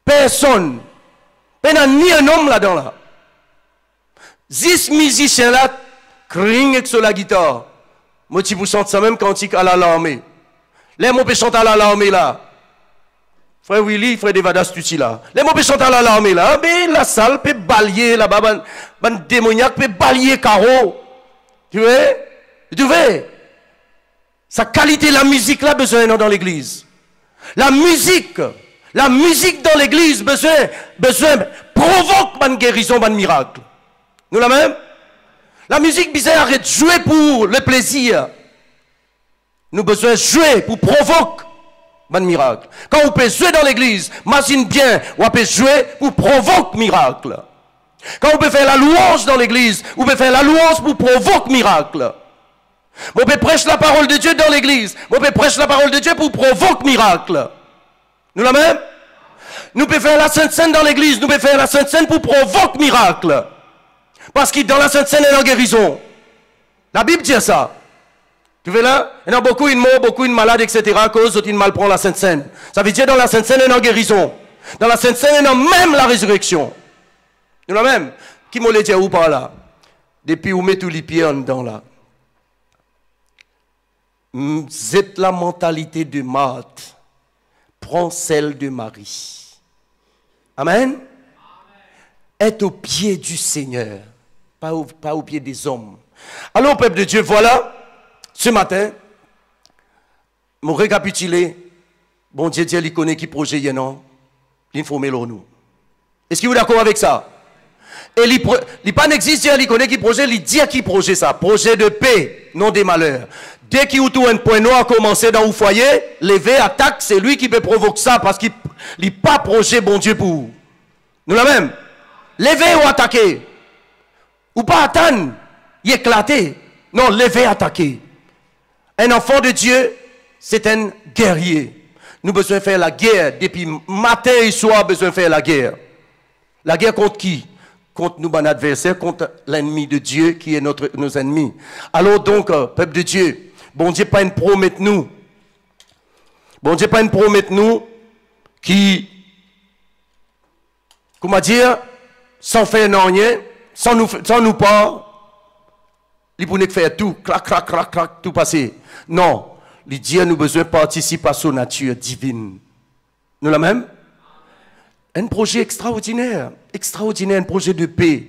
Personne. Il n'y a ni un homme là-dedans là. 10 musiciens là crient sur la guitare. Moi, tu vous chante ça même quand tu à l'armée. Les mots peuvent chanter à l'armée là. Frère Willy, frère Devadas, tu là. Les mots peuvent chanter à l'armée là. Mais la salle peut balayer là-bas. Un démoniaque peut balayer carreau. Tu vois? Tu vois? Sa qualité, la musique là, besoin dans l'église. La musique dans l'église, besoin provoque une guérison, un miracle. Nous la même? La musique bizarre arrête de jouer pour le plaisir. Nous besoin de jouer pour provoquer un miracle. Quand on peut jouer dans l'église, imagine bien, on peut jouer pour provoquer miracle. Quand on peut faire la louange dans l'église, on peut faire la louange pour provoquer miracle. On peut prêcher la parole de Dieu dans l'église, on peut prêcher la parole de Dieu pour provoquer miracle. Nous la même? nous pouvons faire la Sainte Seine dans l'église, nous pouvons faire la Sainte Seine pour provoquer miracle. Parce que dans la Sainte Seine, il y a une guérison. La Bible dit ça. Tu vois là? Il y a beaucoup de morts, beaucoup de malades, etc. à cause d'autres mal prend la Sainte Seine. Ça veut dire dans la Sainte Seine, il y a une guérison. Dans la Sainte Seine, il y a même la résurrection. Il y en a même. Qui m'a dit où par là? Depuis où met tous les pieds en dedans là. C'est la mentalité de Marthe. Prends celle de Marie. Amen. Est au pied du Seigneur, pas au pied des hommes. Alors, peuple de Dieu, voilà, ce matin, mon récapitulé, bon Dieu, il connaît qui projet il y a non, l'informer nous. Est-ce que vous êtes d'accord avec ça? Et il pas n'existe, il connaît qui projet, il dit à qui projet ça, projet de paix, non des malheurs. Dès qu'il y a un point noir commencé dans le foyer, lever, attaque, c'est lui qui peut provoquer ça parce qu'il n'est pas projet bon Dieu pour vous. Nous la même. Lever ou attaquer. Ou pas attendre, il éclater. Non, lever, attaquer. Un enfant de Dieu, c'est un guerrier. Nous besoin faire la guerre. Depuis matin et soir, besoin de faire la guerre. La guerre contre qui? Contre nous, bon adversaire, contre l'ennemi de Dieu qui est nos ennemis. Alors donc, peuple de Dieu, bon Dieu pas une promesse nous. Bon Dieu pas une promesse nous qui, comment dire, sans faire rien, sans nous pas, il pourrait faire tout, clac, clac, clac, clac, tout passer. Non, il dit nous besoin de participer à son nature divine. Nous la même? Un projet extraordinaire, un projet de paix,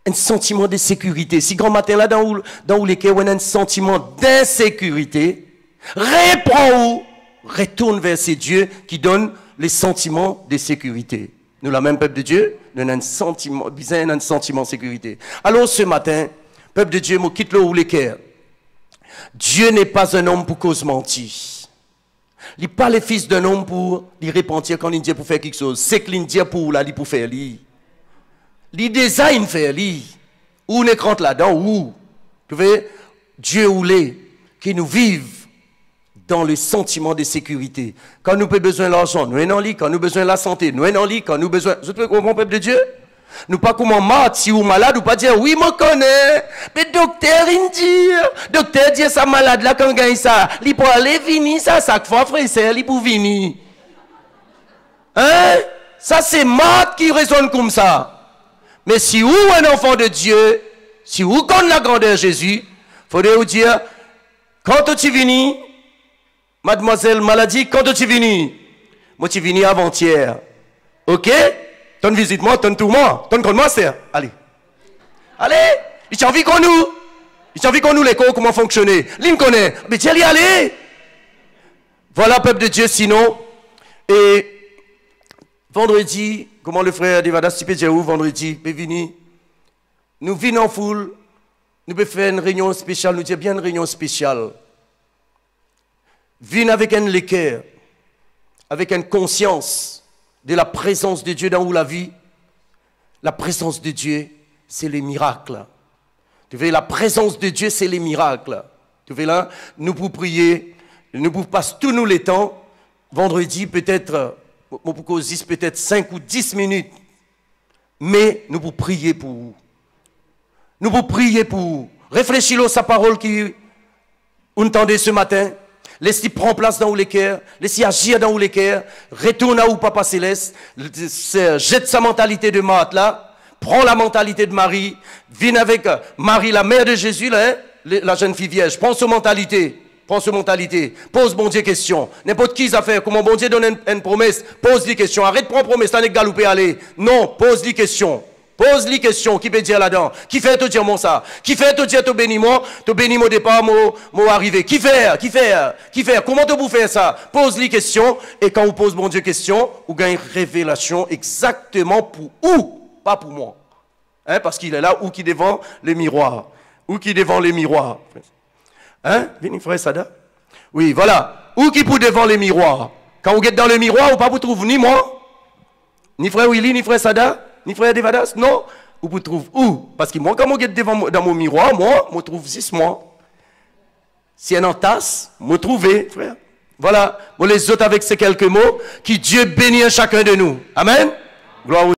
un sentiment de sécurité. Si grand matin là, dans les cœurs, on a un sentiment d'insécurité, reprends-ou, retourne vers ces dieux qui donnent les sentiments de sécurité. Nous, la même peuple de Dieu, nous avons un sentiment de sécurité. Alors ce matin, peuple de Dieu, moi quitte le ou les cœurs. Dieu n'est pas un homme pour cause mentir. Il n'est pas le fils d'un homme pour lui repentir quand il dit pour faire quelque chose. C'est que il dit pour là, pour faire lui. Il design faire lui. Ou on est rentre là-dedans, ou. Tu vois, Dieu ou les qui nous vivent dans le sentiment de sécurité. Quand nous avons besoin de l'argent, nous avons lit. Quand nous avons besoin de la santé, nous avons lit. Quand nous avons besoin. Vous pouvez comprendre, peuple de Dieu? Nous pas comment malade, si vous malade, ou pas dire oui, moi connais. Mais docteur, il dit, docteur dit ça malade là quand gagne ça, il peut aller venir ça chaque fois frère, il peut venir. Hein? Ça c'est malade qui raisonne comme ça. Mais si vous un enfant de Dieu, si vous connaissez la grandeur de Jésus, faudrait vous dire quand tu viens, mademoiselle maladie, quand tu viens, moi tu viens avant-hier. OK? Ton visite moi, ton tout moi, ton compte moi, c'est. Allez. Allez, il a envie qu'on nous. Il a envie qu'on nous l'école, comment fonctionner. L'in connaît. Mais tiens, allez. Voilà, peuple de Dieu, sinon. Et vendredi, comment le frère Devadas, tu peux dire où vendredi, Bévini, nous venons en foule, nous pouvons faire une réunion spéciale, nous disons bien une réunion spéciale. Venez avec un équerre, avec une conscience de la présence de Dieu dans la vie. La présence de Dieu, c'est les miracles. Tu vois, la présence de Dieu, c'est les miracles. Tu vois là, nous pouvons prier, nous pouvons passer tous nous les temps. Vendredi, peut-être, peut-être 5 ou 10 minutes. Mais nous pouvons prier pour vous. Nous pouvons prier pour vous. Réfléchissez à sa parole qui vous entendez ce matin. Laissez prendre place dans les cœurs, laissez agir dans les cœurs, retourne à où Papa Céleste, jette sa mentalité de Marthe là, prends la mentalité de Marie, viens avec Marie, la mère de Jésus, là, hein, la jeune fille vierge, prends sa mentalité, pose bon Dieu question, n'importe qui ça fait, comment bon Dieu donne une promesse, pose des questions, arrête de prendre promesse, t'en es galopé, allez, non, pose des questions. Pose les questions, qui peut dire là-dedans? Qui fait te dire mon ça? Qui fait te dire te béniment au départ, mon arrivé? Qui fait? Comment te vous faire ça? Pose les questions, et quand vous pose mon Dieu question, vous gagnez une révélation exactement pour où? Pas pour moi. Hein? Parce qu'il est là, ou qui devant les miroirs. Hein? Venez, frère Sada? Oui, voilà. Ou qui pour devant les miroirs. Quand vous êtes dans le miroir, vous pas vous trouvez ni moi, ni frère Willy, ni frère Sada, ni frère Devadas, non. Vous trouvez où? Parce que moi, quand je suis devant dans mon miroir, moi, je trouve 6 mois. Si elle en tasse, je trouve, frère. Voilà, pour les autres avec ces quelques mots, qui Dieu bénisse chacun de nous. Amen. Gloire au